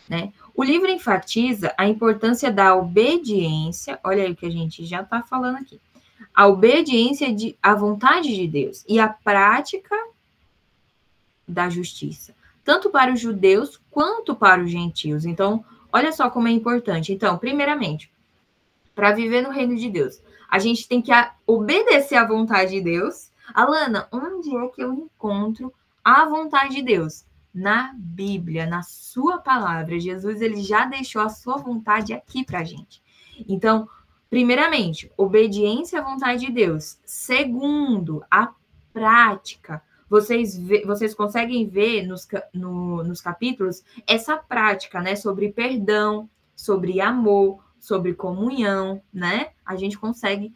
né? O livro enfatiza a importância da obediência, olha aí o que a gente já está falando aqui, a obediência à vontade de Deus e a prática da justiça, tanto para os judeus quanto para os gentios. Então, olha só como é importante. Então, primeiramente, para viver no reino de Deus, a gente tem que obedecer à vontade de Deus. Alana, onde é que eu encontro a vontade de Deus? Na Bíblia, na sua palavra. Jesus, ele já deixou a sua vontade aqui para a gente. Então, primeiramente, obediência à vontade de Deus. Segundo, a prática. Vocês conseguem ver nos capítulos essa prática, né? Sobre perdão, sobre amor, sobre comunhão, né? A gente consegue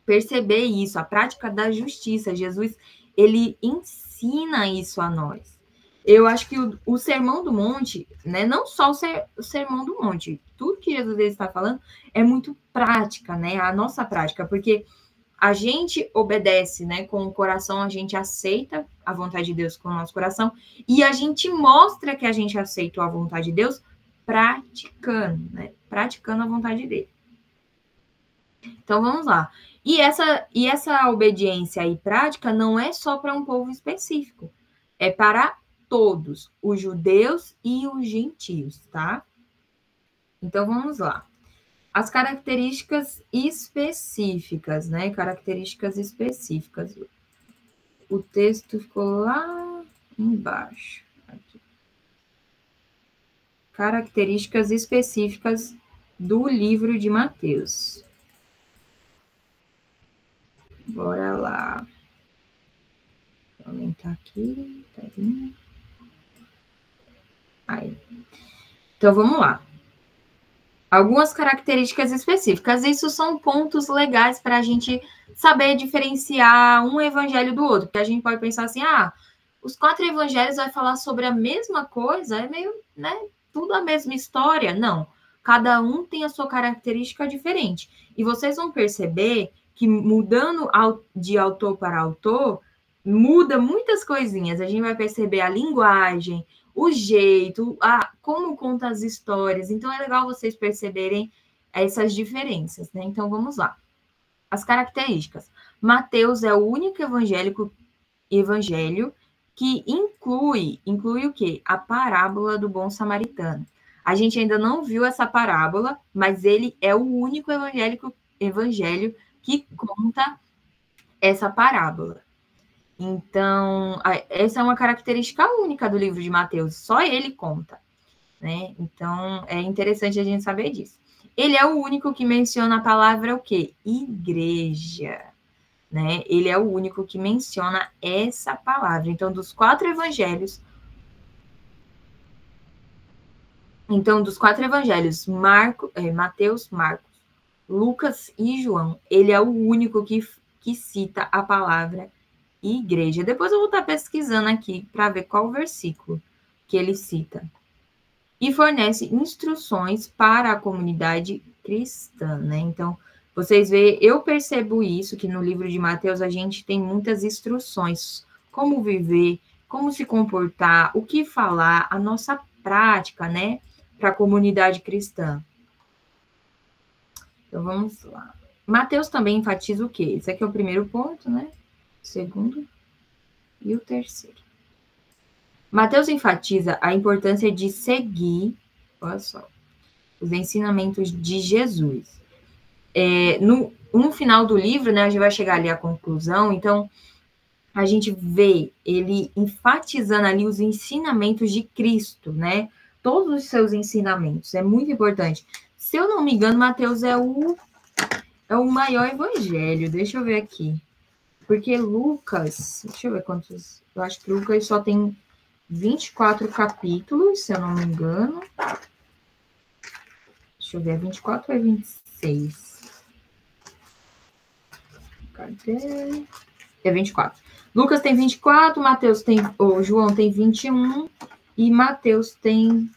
perceber isso, a prática da justiça. Jesus, ele ensina isso a nós. Eu acho que o Sermão do Monte, né? Não só o Sermão do Monte, tudo que Jesus está falando é muito prática, né? A nossa prática, porque a gente obedece, né? Com o coração, a gente aceita a vontade de Deus com o nosso coração e a gente mostra que a gente aceita a vontade de Deus praticando, né? Praticando a vontade dele. Então, vamos lá. E essa obediência e prática não é só para um povo específico. É para todos, os judeus e os gentios, tá? Então, vamos lá. As características específicas, né? Características específicas. O texto ficou lá embaixo. Aqui. Características específicas do livro de Mateus. Bora lá. Vou aumentar aqui. Aí. Então, vamos lá. Algumas características específicas. Isso são pontos legais para a gente saber diferenciar um evangelho do outro. Porque a gente pode pensar assim, os 4 evangelhos vai falar sobre a mesma coisa, é meio, né, tudo a mesma história. Não. Cada um tem a sua característica diferente. E vocês vão perceber que mudando de autor para autor, muda muitas coisinhas. A gente vai perceber a linguagem, o jeito, como conta as histórias. Então, é legal vocês perceberem essas diferenças, né? Então, vamos lá. As características. Mateus é o único evangelho que inclui o quê? A parábola do bom samaritano. A gente ainda não viu essa parábola, mas ele é o único evangelho que conta essa parábola. Então, essa é uma característica única do livro de Mateus, só ele conta, né? Então, é interessante a gente saber disso. Ele é o único que menciona a palavra o quê? Igreja, né? Ele é o único que menciona essa palavra. Então, dos 4 evangelhos, Mateus, Marcos, Lucas e João, ele é o único que cita a palavra igreja. Depois eu vou estar pesquisando aqui para ver qual versículo que ele cita. E fornece instruções para a comunidade cristã, né? Então, vocês veem, eu percebo isso, que no livro de Mateus a gente tem muitas instruções, como viver, como se comportar, o que falar, a nossa prática, né? Para a comunidade cristã. Então, vamos lá. Mateus também enfatiza o quê? Esse aqui é o primeiro ponto, né? O segundo e o terceiro. Mateus enfatiza a importância de seguir, olha só, os ensinamentos de Jesus. No final do livro, né, a gente vai chegar ali à conclusão, então a gente vê ele enfatizando ali os ensinamentos de Cristo, né? Todos os seus ensinamentos, é muito importante. Se eu não me engano, Mateus é o maior evangelho, deixa eu ver aqui. Porque Lucas, deixa eu ver quantos, eu acho que Lucas só tem 24 capítulos, se eu não me engano. Deixa eu ver, é 24 ou é 26? Cadê? É 24. Lucas tem 24, Mateus tem, João tem 21 e Mateus tem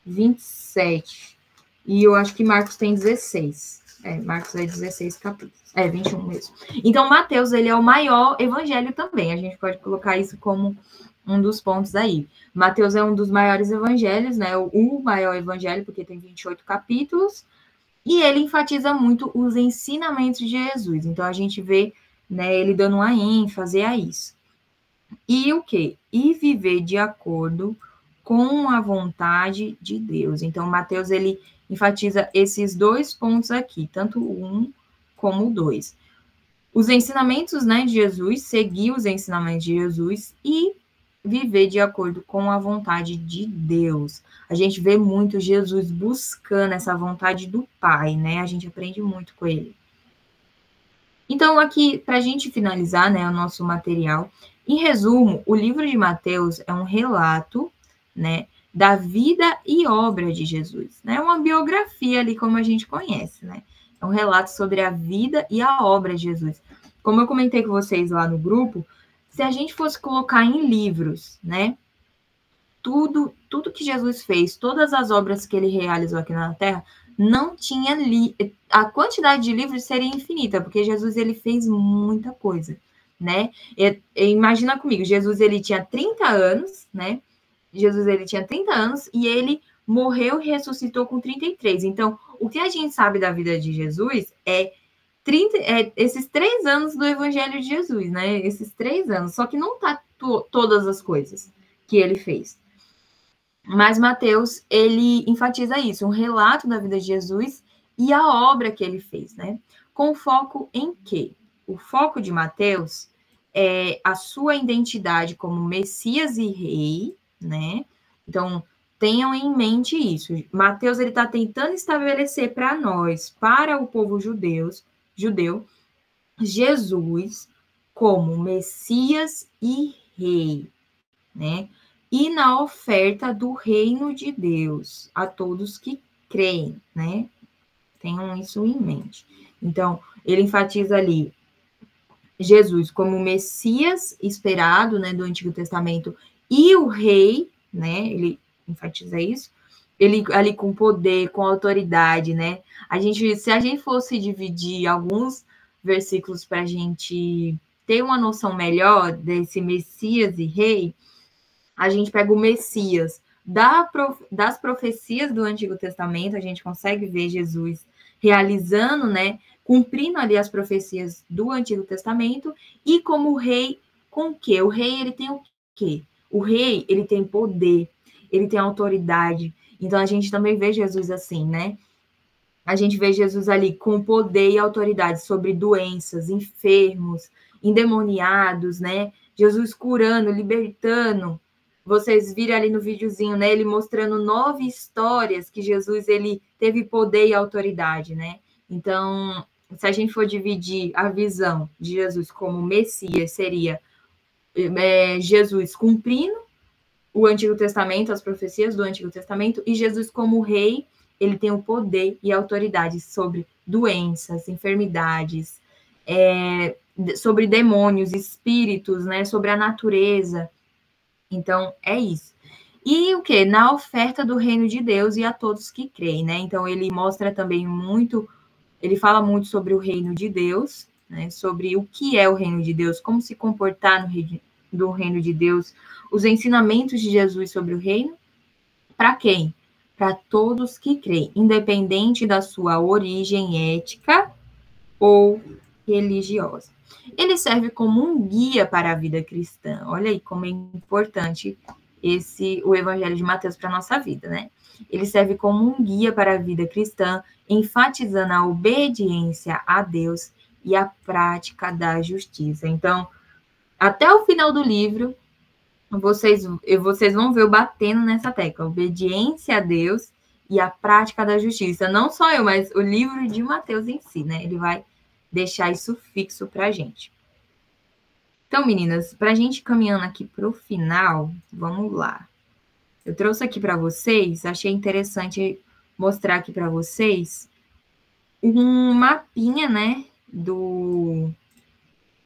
27. E eu acho que Marcos tem 16. Marcos é 16 capítulos. 21 mesmo. Então, Mateus, ele é o maior evangelho também. A gente pode colocar isso como um dos pontos aí. Mateus é um dos maiores evangelhos, né? O maior evangelho, porque tem 28 capítulos. E ele enfatiza muito os ensinamentos de Jesus. Então, a gente vê, né, ele dando uma ênfase a isso. E o quê? E viver de acordo com a vontade de Deus. Então, Mateus, ele enfatiza esses dois pontos aqui, tanto o 1 como o 2. Os ensinamentos, né, de Jesus, seguir os ensinamentos de Jesus e viver de acordo com a vontade de Deus. A gente vê muito Jesus buscando essa vontade do Pai, né? A gente aprende muito com ele. Então, aqui, para a gente finalizar, né, o nosso material, em resumo, o livro de Mateus é um relato, né, da vida e obra de Jesus, né? Uma biografia ali, como a gente conhece, né? É um relato sobre a vida e a obra de Jesus. Como eu comentei com vocês lá no grupo, se a gente fosse colocar em livros, né, tudo que Jesus fez, todas as obras que ele realizou aqui na Terra, não tinha a quantidade de livros seria infinita, porque Jesus ele fez muita coisa, né? Imagina comigo, Jesus ele tinha 30 anos, né? Jesus ele tinha 30 anos e ele morreu e ressuscitou com 33. Então, o que a gente sabe da vida de Jesus é esses 3 anos do Evangelho de Jesus, né? Esses 3 anos, só que não tá todas as coisas que ele fez. Mas Mateus, ele enfatiza isso, um relato da vida de Jesus e a obra que ele fez, né? Com foco em quê? O foco de Mateus é a sua identidade como Messias e Rei, né? Então, tenham em mente isso. Mateus, ele está tentando estabelecer para nós, para o povo judeu, Jesus como Messias e Rei, né? E na oferta do reino de Deus a todos que creem, né? Tenham isso em mente. Então, ele enfatiza ali Jesus como o Messias esperado, né, do Antigo Testamento e o rei, né? Ele enfatiza isso. Ele ali com poder, com autoridade, né? Se a gente fosse dividir alguns versículos para a gente ter uma noção melhor desse Messias e rei, a gente pega o Messias das profecias do Antigo Testamento, a gente consegue ver Jesus realizando, né, cumprindo ali as profecias do Antigo Testamento, e como rei, com o quê? O rei, ele tem o quê? O rei, ele tem poder, ele tem autoridade. Então, a gente também vê Jesus assim, né? A gente vê Jesus ali com poder e autoridade sobre doenças, enfermos, endemoniados, né? Jesus curando, libertando. Vocês viram ali no videozinho, né? Ele mostrando 9 histórias que Jesus ele teve poder e autoridade, né? Então, se a gente for dividir a visão de Jesus como Messias, seria Jesus cumprindo o Antigo Testamento, as profecias do Antigo Testamento, e Jesus como rei, ele tem o poder e autoridade sobre doenças, enfermidades, sobre demônios, espíritos, né? Sobre a natureza. Então, é isso. E o quê? Na oferta do reino de Deus e a todos que creem, né? Então, ele mostra também muito, ele fala muito sobre o reino de Deus, né? Sobre o que é o reino de Deus, como se comportar do reino de Deus, os ensinamentos de Jesus sobre o reino. Para quem? Para todos que creem, independente da sua origem ética ou religiosa. Ele serve como um guia para a vida cristã. Olha aí como é importante o Evangelho de Mateus para a nossa vida, né? Ele serve como um guia para a vida cristã, enfatizando a obediência a Deus e a prática da justiça. Então, até o final do livro, vocês vão ver eu batendo nessa tecla, obediência a Deus e a prática da justiça. Não só eu, mas o livro de Mateus em si, né? Ele vai deixar isso fixo para a gente. Então, meninas, para a gente caminhando aqui para o final, vamos lá. Eu trouxe aqui para vocês, achei interessante mostrar aqui para vocês um mapinha, né,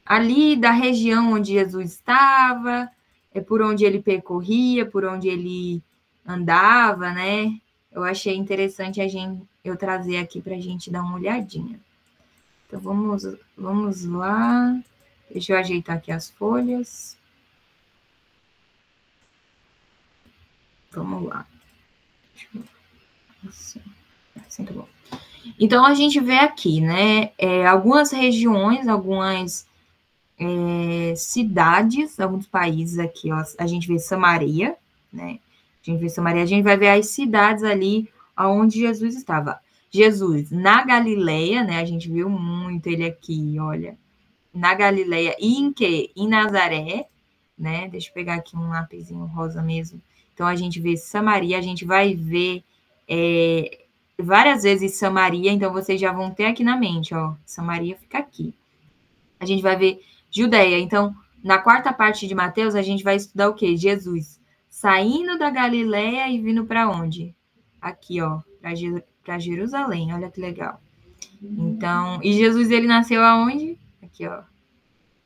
ali da região onde Jesus estava, por onde ele percorria, por onde ele andava, né? Eu achei interessante eu trazer aqui para a gente dar uma olhadinha. Então, vamos lá. Deixa eu ajeitar aqui as folhas. Vamos lá. Assim tá bom. Então, a gente vê aqui, né, algumas regiões, algumas cidades, alguns países aqui, ó, a gente vê Samaria, né, a gente vai ver as cidades ali onde Jesus estava. Jesus na Galileia, né, a gente viu muito ele aqui, olha, na Galileia e em quê? Em Nazaré, né, deixa eu pegar aqui um lápisinho rosa mesmo. Então, a gente vê Samaria, a gente vai ver várias vezes Samaria, então vocês já vão ter aqui na mente, ó, Samaria fica aqui. A gente vai ver Judeia, então, na quarta parte de Mateus, a gente vai estudar o quê? Jesus saindo da Galileia e vindo para onde? Aqui, ó, para Jerusalém, olha que legal. Então, e Jesus, ele nasceu aonde? Aqui, ó,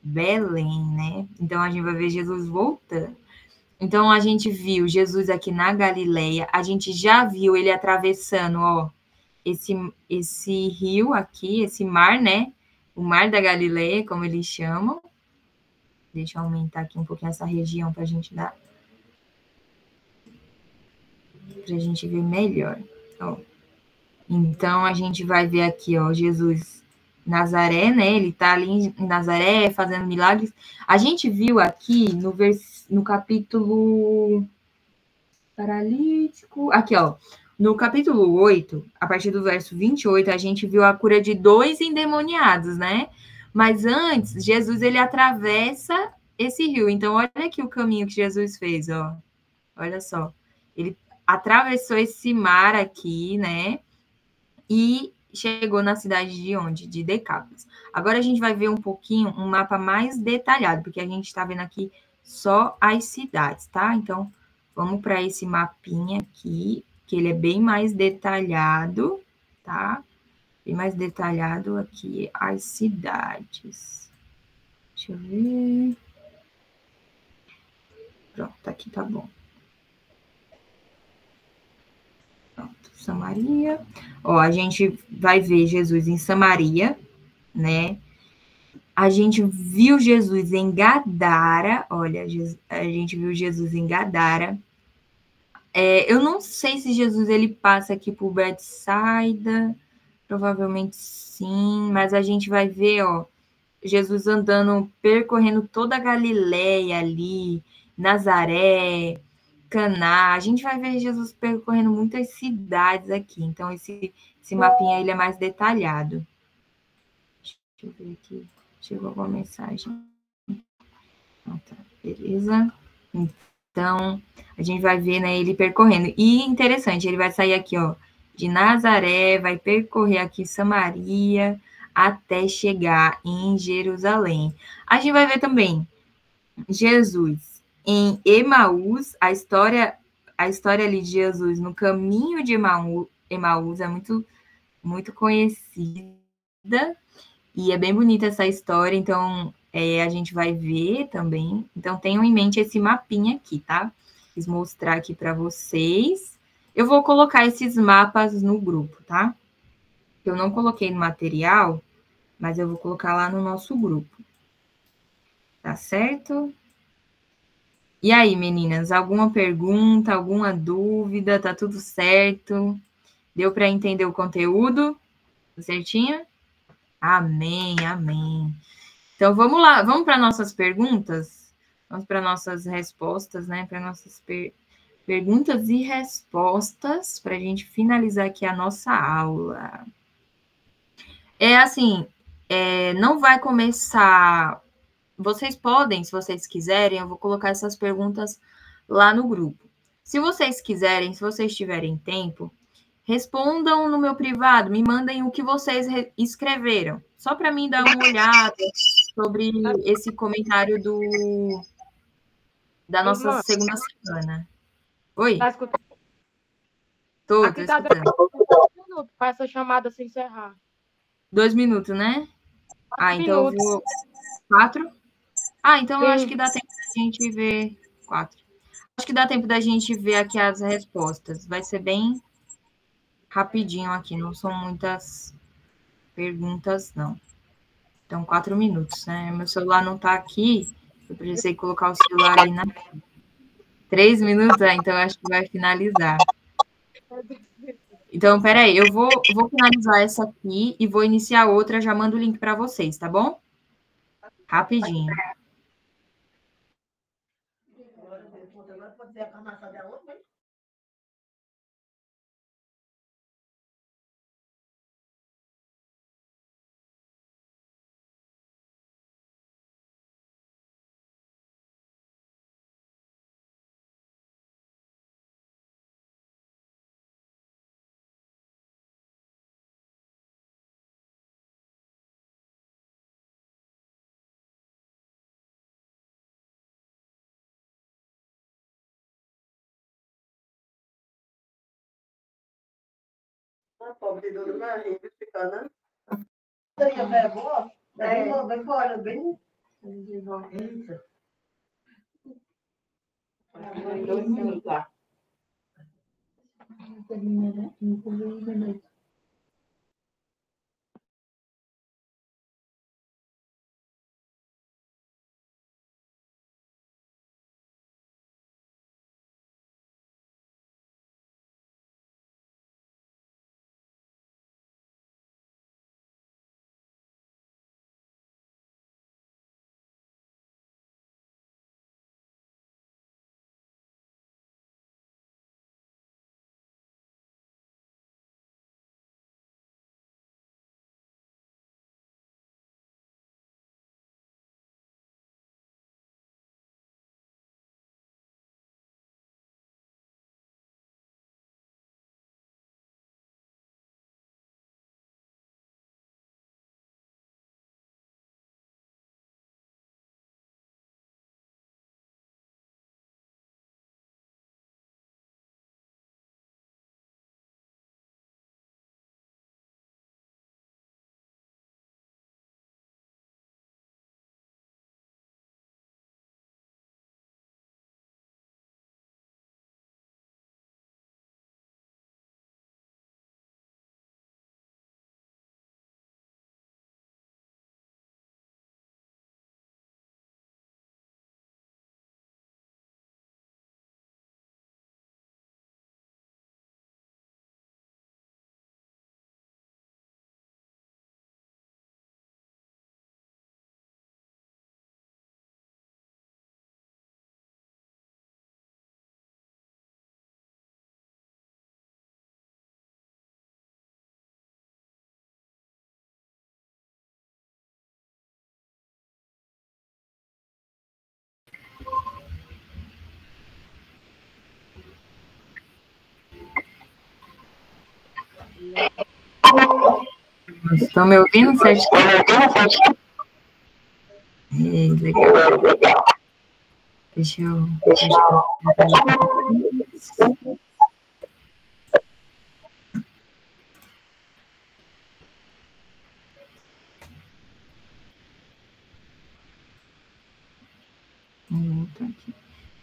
Belém, né? Então, a gente vai ver Jesus voltando. Então, a gente viu Jesus aqui na Galileia, a gente já viu ele atravessando, ó, esse rio aqui, esse mar, né? O mar da Galileia, como eles chamam. Deixa eu aumentar aqui um pouquinho essa região para a gente dar... para a gente ver melhor. Ó. Então, a gente vai ver aqui, ó, Jesus Nazaré, né? Ele tá ali em Nazaré fazendo milagres. A gente viu aqui no capítulo paralítico. Aqui, ó. No capítulo 8, a partir do verso 28, a gente viu a cura de 2 endemoniados, né? Mas antes, Jesus, ele atravessa esse rio. Então, olha aqui o caminho que Jesus fez, ó. Olha só. Ele atravessou esse mar aqui, né? E chegou na cidade de onde? De Decápolis. Agora a gente vai ver um pouquinho, um mapa mais detalhado, porque a gente está vendo aqui só as cidades, tá? Então, vamos para esse mapinha aqui, que ele é bem mais detalhado, tá? Bem mais detalhado aqui as cidades. Deixa eu ver. Pronto, aqui tá bom. Pronto, Samaria. Ó, a gente vai ver Jesus em Samaria, né? A gente viu Jesus em Gadara. Olha, a gente viu Jesus em Gadara. Eu não sei se Jesus ele passa aqui por Betsaida. Provavelmente sim, mas a gente vai ver, ó, Jesus andando, percorrendo toda a Galileia ali, Nazaré, Caná. A gente vai ver Jesus percorrendo muitas cidades aqui. Então, esse mapinha ele é mais detalhado. Deixa eu ver aqui. Chegou alguma mensagem. Ah, tá. Beleza. Então, a gente vai ver, né, ele percorrendo. E interessante, ele vai sair aqui, ó, de Nazaré, vai percorrer aqui Samaria, até chegar em Jerusalém. A gente vai ver também Jesus em Emaús, a história ali de Jesus no caminho de Emaús é muito, muito conhecida, e é bem bonita essa história, então a gente vai ver também. Então, tenham em mente esse mapinha aqui, tá? Quis mostrar aqui para vocês. Eu vou colocar esses mapas no grupo, tá? Eu não coloquei no material, mas eu vou colocar lá no nosso grupo. Tá certo? E aí, meninas, alguma pergunta, alguma dúvida? Tá tudo certo? Deu para entender o conteúdo? Certinho? Amém, amém. Então, vamos lá, vamos para nossas perguntas? Vamos para nossas respostas, né? Para nossas perguntas e respostas, para a gente finalizar aqui a nossa aula. É assim, não vai começar... Vocês podem, se vocês quiserem, eu vou colocar essas perguntas lá no grupo. Se vocês quiserem, se vocês tiverem tempo, respondam no meu privado, me mandem o que vocês escreveram, só para mim dar uma olhada sobre esse comentário da nossa segunda semana. Oi? Tá escutando? Tô Aqui tá escutando. 2 minutos para essa chamada se encerrar. 2 minutos, né? 4 então minutos. eu vou... 4? Então eu Sim. acho que dá tempo da gente ver... 4. Acho que dá tempo da gente ver aqui as respostas. Vai ser bem rapidinho aqui, não são muitas perguntas, não. Então, 4 minutos, né? Meu celular não tá aqui, eu precisei colocar o celular aí na... 3 minutos? Então acho que vai finalizar. Então, peraí, eu vou finalizar essa aqui e vou iniciar outra, já mando o link para vocês, tá bom? Rapidinho. A pobre dona Maria ficando. É boa? Bem fora, bem. Isso. 2 minutos lá. Estão me ouvindo certinho? Legal. Deixa eu...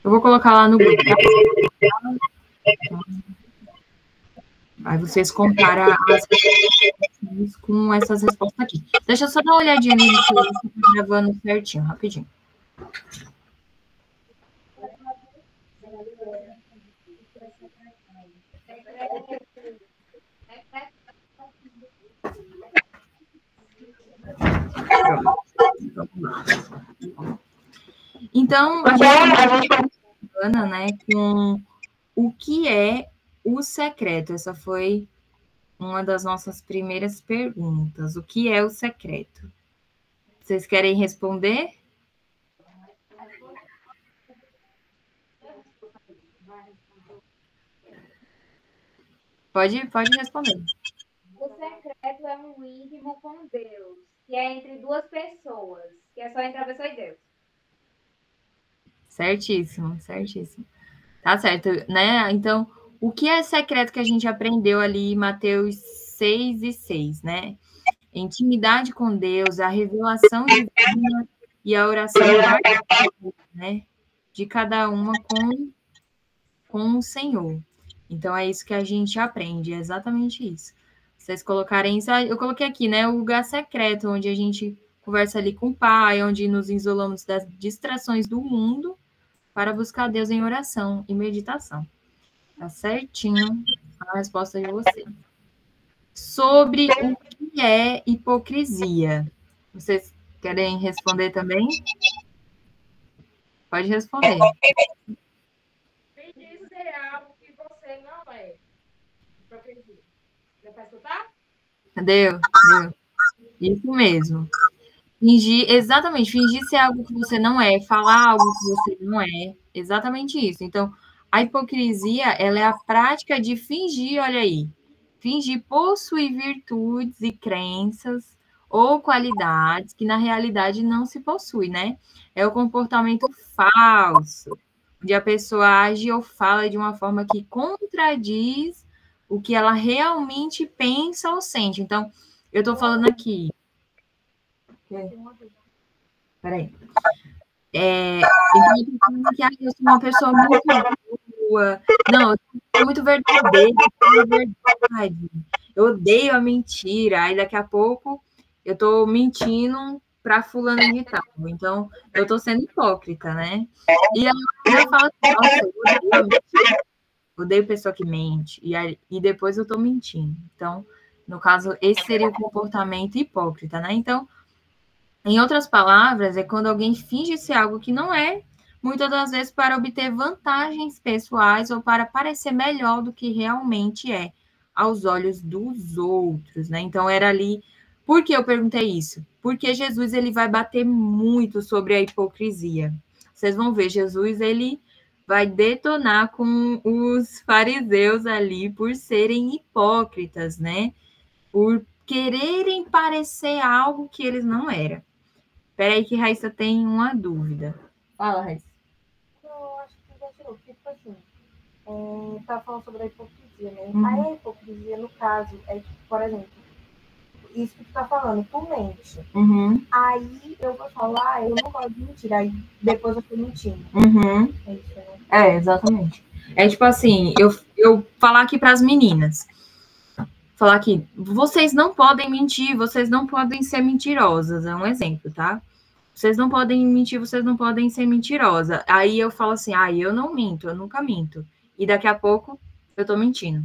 Eu vou colocar lá no grupo. Aí vocês comparam as respostas com essas respostas aqui. Deixa eu só dar uma olhadinha no que eu estou gravando certinho, rapidinho. Então, a gente está né, com o que é o secreto. Essa foi uma das nossas primeiras perguntas. O que é o secreto? Vocês querem responder? Pode responder. O secreto é um íntimo com Deus, que é entre duas pessoas, que é só entre a pessoa e Deus. Certíssimo. Tá certo, né? Então, o que é secreto que a gente aprendeu ali em Mateus 6:6, né? Intimidade com Deus, a revelação divina e a oração particular, né? De cada uma com o Senhor. Então, é isso que a gente aprende, é exatamente isso. Vocês colocarem isso, eu coloquei aqui, né? O lugar secreto, onde a gente conversa ali com o Pai, onde nos isolamos das distrações do mundo para buscar Deus em oração e meditação. Tá certinho a resposta de você. Sobre o que é hipocrisia. Vocês querem responder também? Pode responder. Fingir ser algo que você não é. Hipocrisia. Deu para escutar? Deu. Isso mesmo. Exatamente, fingir ser algo que você não é, falar algo que você não é, exatamente isso. Então, a hipocrisia, ela é a prática de fingir, olha aí, fingir possuir virtudes e crenças ou qualidades que na realidade não se possui, né? É o comportamento falso, onde a pessoa age ou fala de uma forma que contradiz o que ela realmente pensa ou sente. Então, eu estou falando aqui. Peraí. Então, eu tô falando que eu sou uma pessoa muito boa. Não, eu sou muito verdadeira, eu verdade. Eu odeio a mentira. Aí, daqui a pouco, eu tô mentindo para fulano de tal. Então, eu tô sendo hipócrita, né? E aí, eu falo assim, nossa, eu odeio a mentira. Odeio pessoa que mente. E depois eu tô mentindo. Então, no caso, esse seria o comportamento hipócrita, né? Então, em outras palavras, é quando alguém finge ser algo que não é, muitas das vezes para obter vantagens pessoais ou para parecer melhor do que realmente é aos olhos dos outros, né? Então era ali. Por que eu perguntei isso? Porque Jesus ele vai bater muito sobre a hipocrisia. Vocês vão ver, Jesus ele vai detonar com os fariseus ali por serem hipócritas, né? Por quererem parecer algo que eles não eram. Espera aí que Raíssa tem uma dúvida. Fala, Raíssa. Eu acho que já tirou, porque, tipo assim, tá falando sobre a hipocrisia, né? Uhum. Aí a hipocrisia, no caso, é tipo, por exemplo, isso que tu tá falando, tu mente. Uhum. Aí eu vou falar, eu não gosto de mentir, aí depois eu tô mentindo. Uhum. É isso, né? É, exatamente. É tipo assim, eu falar aqui para as meninas. Falar aqui, vocês não podem mentir, vocês não podem ser mentirosas. É um exemplo, tá? Vocês não podem mentir, vocês não podem ser mentirosa. Aí eu falo assim, eu não minto, eu nunca minto. E daqui a pouco eu tô mentindo.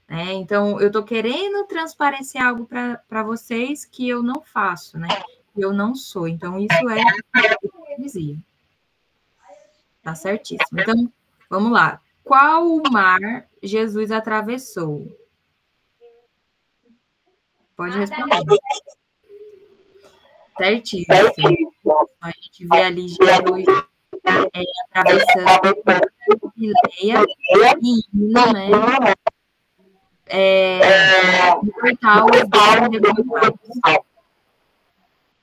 Né? Então, eu tô querendo transparecer algo para vocês que eu não faço, né? Que eu não sou. Então, isso é hipocrisia. Tá certíssimo. Então, vamos lá. Qual o mar Jesus atravessou? Pode responder. Certíssimo. A gente vê ali Jesus atravessando Galileia e indo, né? Libertar os endemoniados.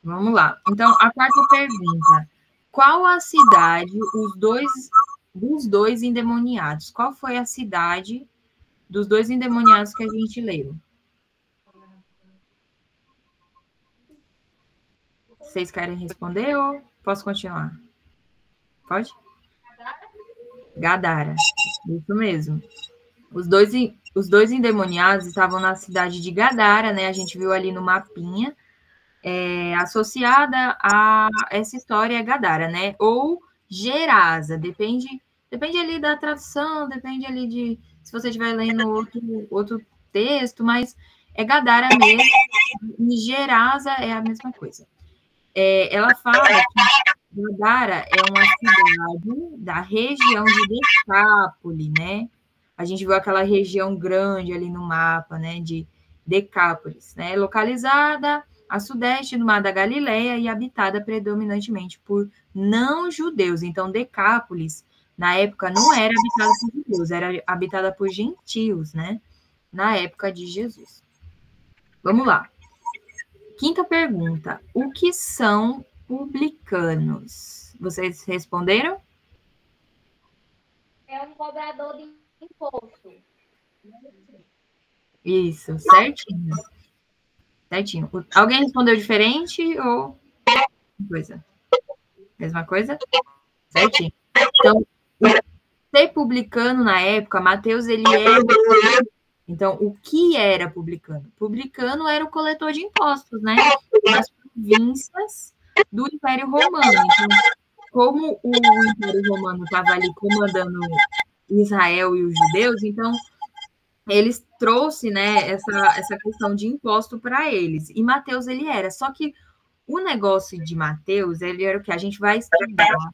Vamos lá. Então, a quarta pergunta. Qual a cidade dos dois endemoniados? Qual foi a cidade dos dois endemoniados que a gente leu? Vocês querem responder ou posso continuar? Pode? Gadara. Isso mesmo. Os dois endemoniados estavam na cidade de Gadara, né? A gente viu ali no mapinha. Associada a essa história é Gadara, né? Ou Gerasa, depende ali da tradução, depende ali de se você estiver lendo outro texto, mas é Gadara mesmo, e Gerasa é a mesma coisa. Ela fala que Gadara é uma cidade da região de Decápole, né? A gente viu aquela região grande ali no mapa, né? De Decápolis, né? Localizada a sudeste do Mar da Galileia e habitada predominantemente por não-judeus. Então, Decápolis, na época, não era habitada por judeus, era habitada por gentios, né? Na época de Jesus. Vamos lá. Quinta pergunta. O que são publicanos? Vocês responderam? É um cobrador de imposto. Isso, certinho. Certinho. Alguém respondeu diferente ou coisa? Mesma coisa? Certinho. Então, ser publicano na época, Mateus, ele era... Então, o que era publicano? Publicano era o coletor de impostos, né? Das províncias do Império Romano. Então, como o Império Romano estava ali comandando Israel e os judeus, então eles trouxe, né, essa questão de imposto para eles. E Mateus ele era. Só que o negócio de Mateus, ele era o que a gente vai estudar um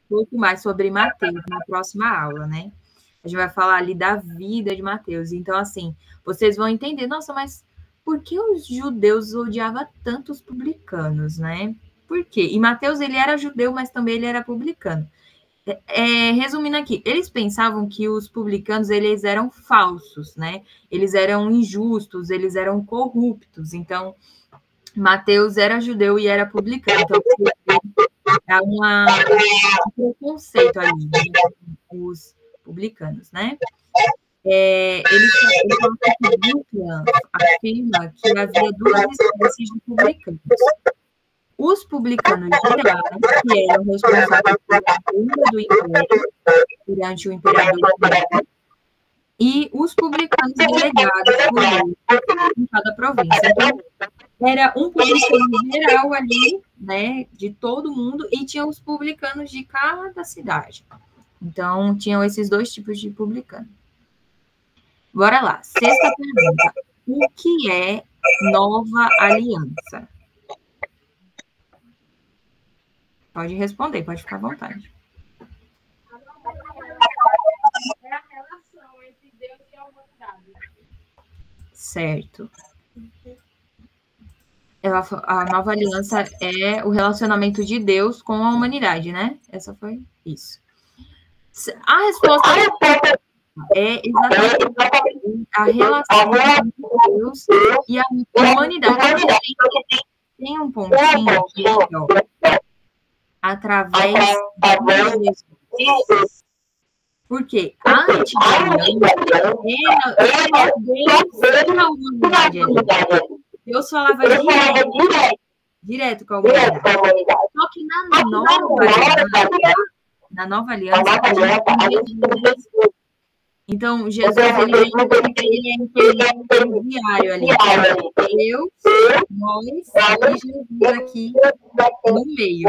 pouco mais sobre Mateus na próxima aula, né? A gente vai falar ali da vida de Mateus. Então, assim, vocês vão entender, nossa, mas por que os judeus odiavam tanto os publicanos, né? Por quê? E Mateus, ele era judeu, mas também ele era publicano. Resumindo aqui, eles pensavam que os publicanos, eles eram falsos, né? Eles eram injustos, eles eram corruptos. Então, Mateus era judeu e era publicano. Então, há um preconceito ali, né? Os publicanos, né? Ele afirma que havia duas espécies de publicanos. Os publicanos gerais, que eram responsáveis pela venda do império durante o imperador romano, e os publicanos delegados por ele em cada província. Então, era um publicano geral ali, né, de todo mundo, e tinha os publicanos de cada cidade. Então, tinham esses dois tipos de publicano. Bora lá. Sexta pergunta. O que é Nova Aliança? Pode responder, pode ficar à vontade. É a relação entre Deus e a humanidade. Certo. A Nova Aliança é o relacionamento de Deus com a humanidade, né? Essa foi isso. A resposta é exatamente a relação entre Deus e a humanidade. Tem um pontinho aqui, ó, através de Jesus. Porque a antiga aliança era Deus e a humanidade ali. Deus falava direto com a humanidade. Só que na nova aliança, a gente tem Jesus. Então, Jesus, ele é intermediário ali. Deus, nós e Jesus aqui no meio.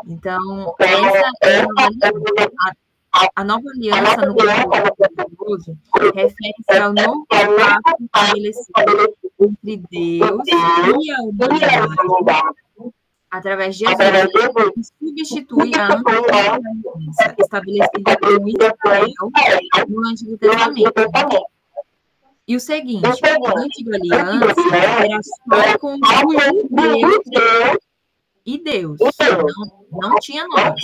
Então, essa é a nova aliança no religioso refere-se ao novo pacto estabelecido entre Deus e a humanidade através de Jesus, que substitui a antiga aliança estabelecida com Israel no Antigo Testamento. E o seguinte, a antiga aliança era só com os judeus e Deus, não tinha nós.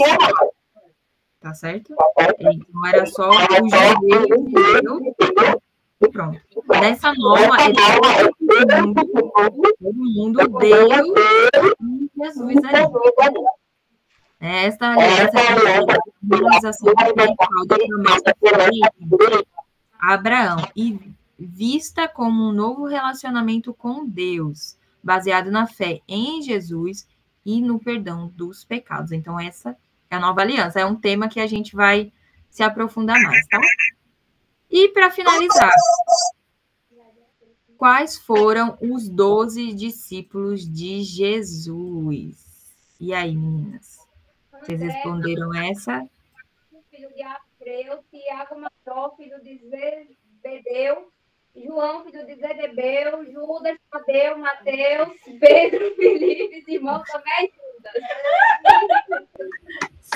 Tá certo? Então, era só os judeus e Deus. E pronto. Dessa nova, todo mundo Deus e Jesus ali. Esta aliança é a realização principal da promessa feita a Abraão e vista como um novo relacionamento com Deus, baseado na fé em Jesus e no perdão dos pecados. Então, essa é a nova aliança. É um tema que a gente vai se aprofundar mais, tá? E para finalizar, quais foram os 12 discípulos de Jesus? E aí, meninas? Vocês responderam essa? Filho de Alfeu, Tiago, Mató, filho de Zebedeu, João, filho de Zebedeu, Judas, Tadeu, Mateus, Pedro, Filipe, Simão, Tomé e Judas.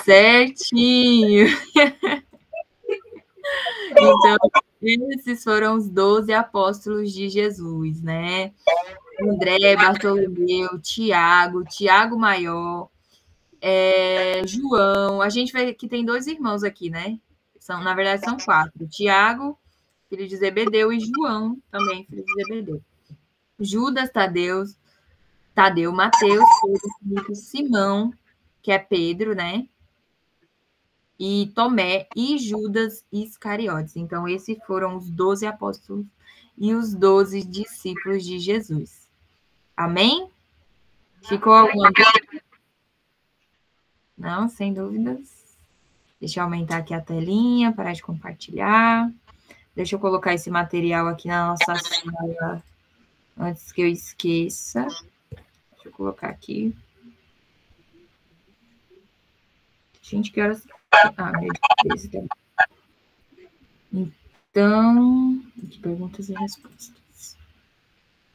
Certinho. Então, esses foram os 12 apóstolos de Jesus, né? André, Bartolomeu, Tiago Maior, João. A gente vê que tem 2 irmãos aqui, né? Na verdade, são 4. Tiago, filho de Zebedeu, e João, também filho de Zebedeu. Judas, Tadeu, Mateus, Pedro, Filipe, Simão, que é Pedro, né? E Tomé e Judas Iscariotes. Então, esses foram os 12 apóstolos e os 12 discípulos de Jesus. Amém? Ficou alguma dúvida? Não, sem dúvidas. Deixa eu aumentar aqui a telinha, parar de compartilhar. Deixa eu colocar esse material aqui na nossa sala antes que eu esqueça. Deixa eu colocar aqui. Gente, que horas... Ah, meu Deus. Então, aqui, perguntas e respostas.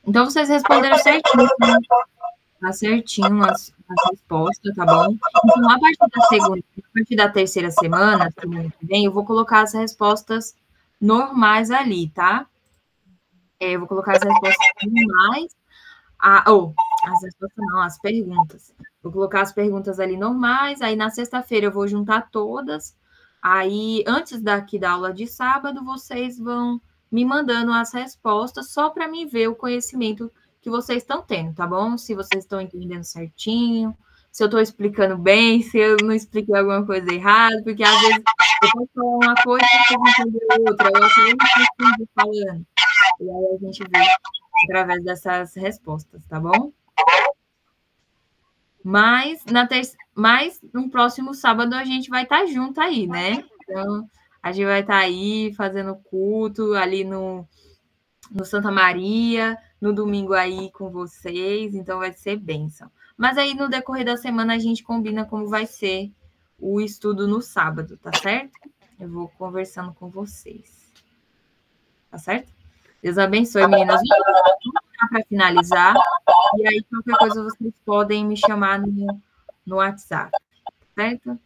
Então, vocês responderam certinho, né? Tá certinho as respostas, tá bom? Então, a partir da terceira semana que vem, eu vou colocar as respostas normais ali, tá? Eu vou colocar as respostas normais. As respostas não, as perguntas. Vou colocar as perguntas ali normais, aí na sexta-feira eu vou juntar todas. Aí, antes da aula de sábado, vocês vão me mandando as respostas só para mim ver o conhecimento que vocês estão tendo, tá bom? Se vocês estão entendendo certinho, se eu estou explicando bem, se eu não expliquei alguma coisa errada, porque às vezes eu posso falar uma coisa e vocês entendem outra, eu acabei não falando. E aí a gente vê através dessas respostas, tá bom? Mas no próximo sábado a gente vai estar junto aí, né? Então, a gente vai estar aí fazendo culto ali no Santa Maria, no domingo aí com vocês, então vai ser bênção. Mas aí no decorrer da semana a gente combina como vai ser o estudo no sábado, tá certo? Eu vou conversando com vocês. Tá certo? Deus abençoe, meninas. Para finalizar, e aí qualquer coisa vocês podem me chamar no WhatsApp, certo?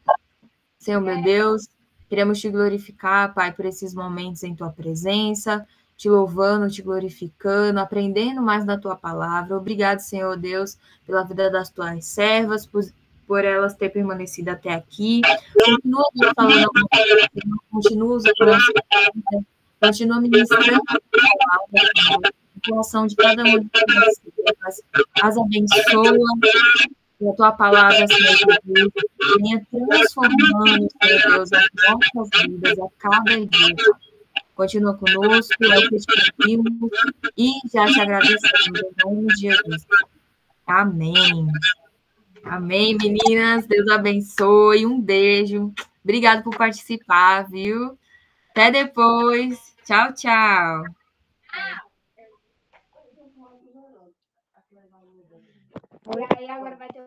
Senhor meu Deus, queremos te glorificar, Pai, por esses momentos em tua presença, te louvando, te glorificando, aprendendo mais da tua palavra. Obrigado, Senhor Deus, pela vida das tuas servas, por elas ter permanecido até aqui. Continua Deus, falando alguma coisa, continua usando, continua ministrando a tua palavra, Senhor. O coração de cada uma de nós, as abençoa, e a tua palavra, Senhor Jesus, venha transformando, Senhor Deus, as nossas vidas a cada dia. Continua conosco, é o que te pedimos e já te agradecemos, em nome de Jesus. Amém. Amém, meninas. Deus abençoe. Um beijo. Obrigada por participar, viu? Até depois. Tchau, tchau. E aí agora vai ter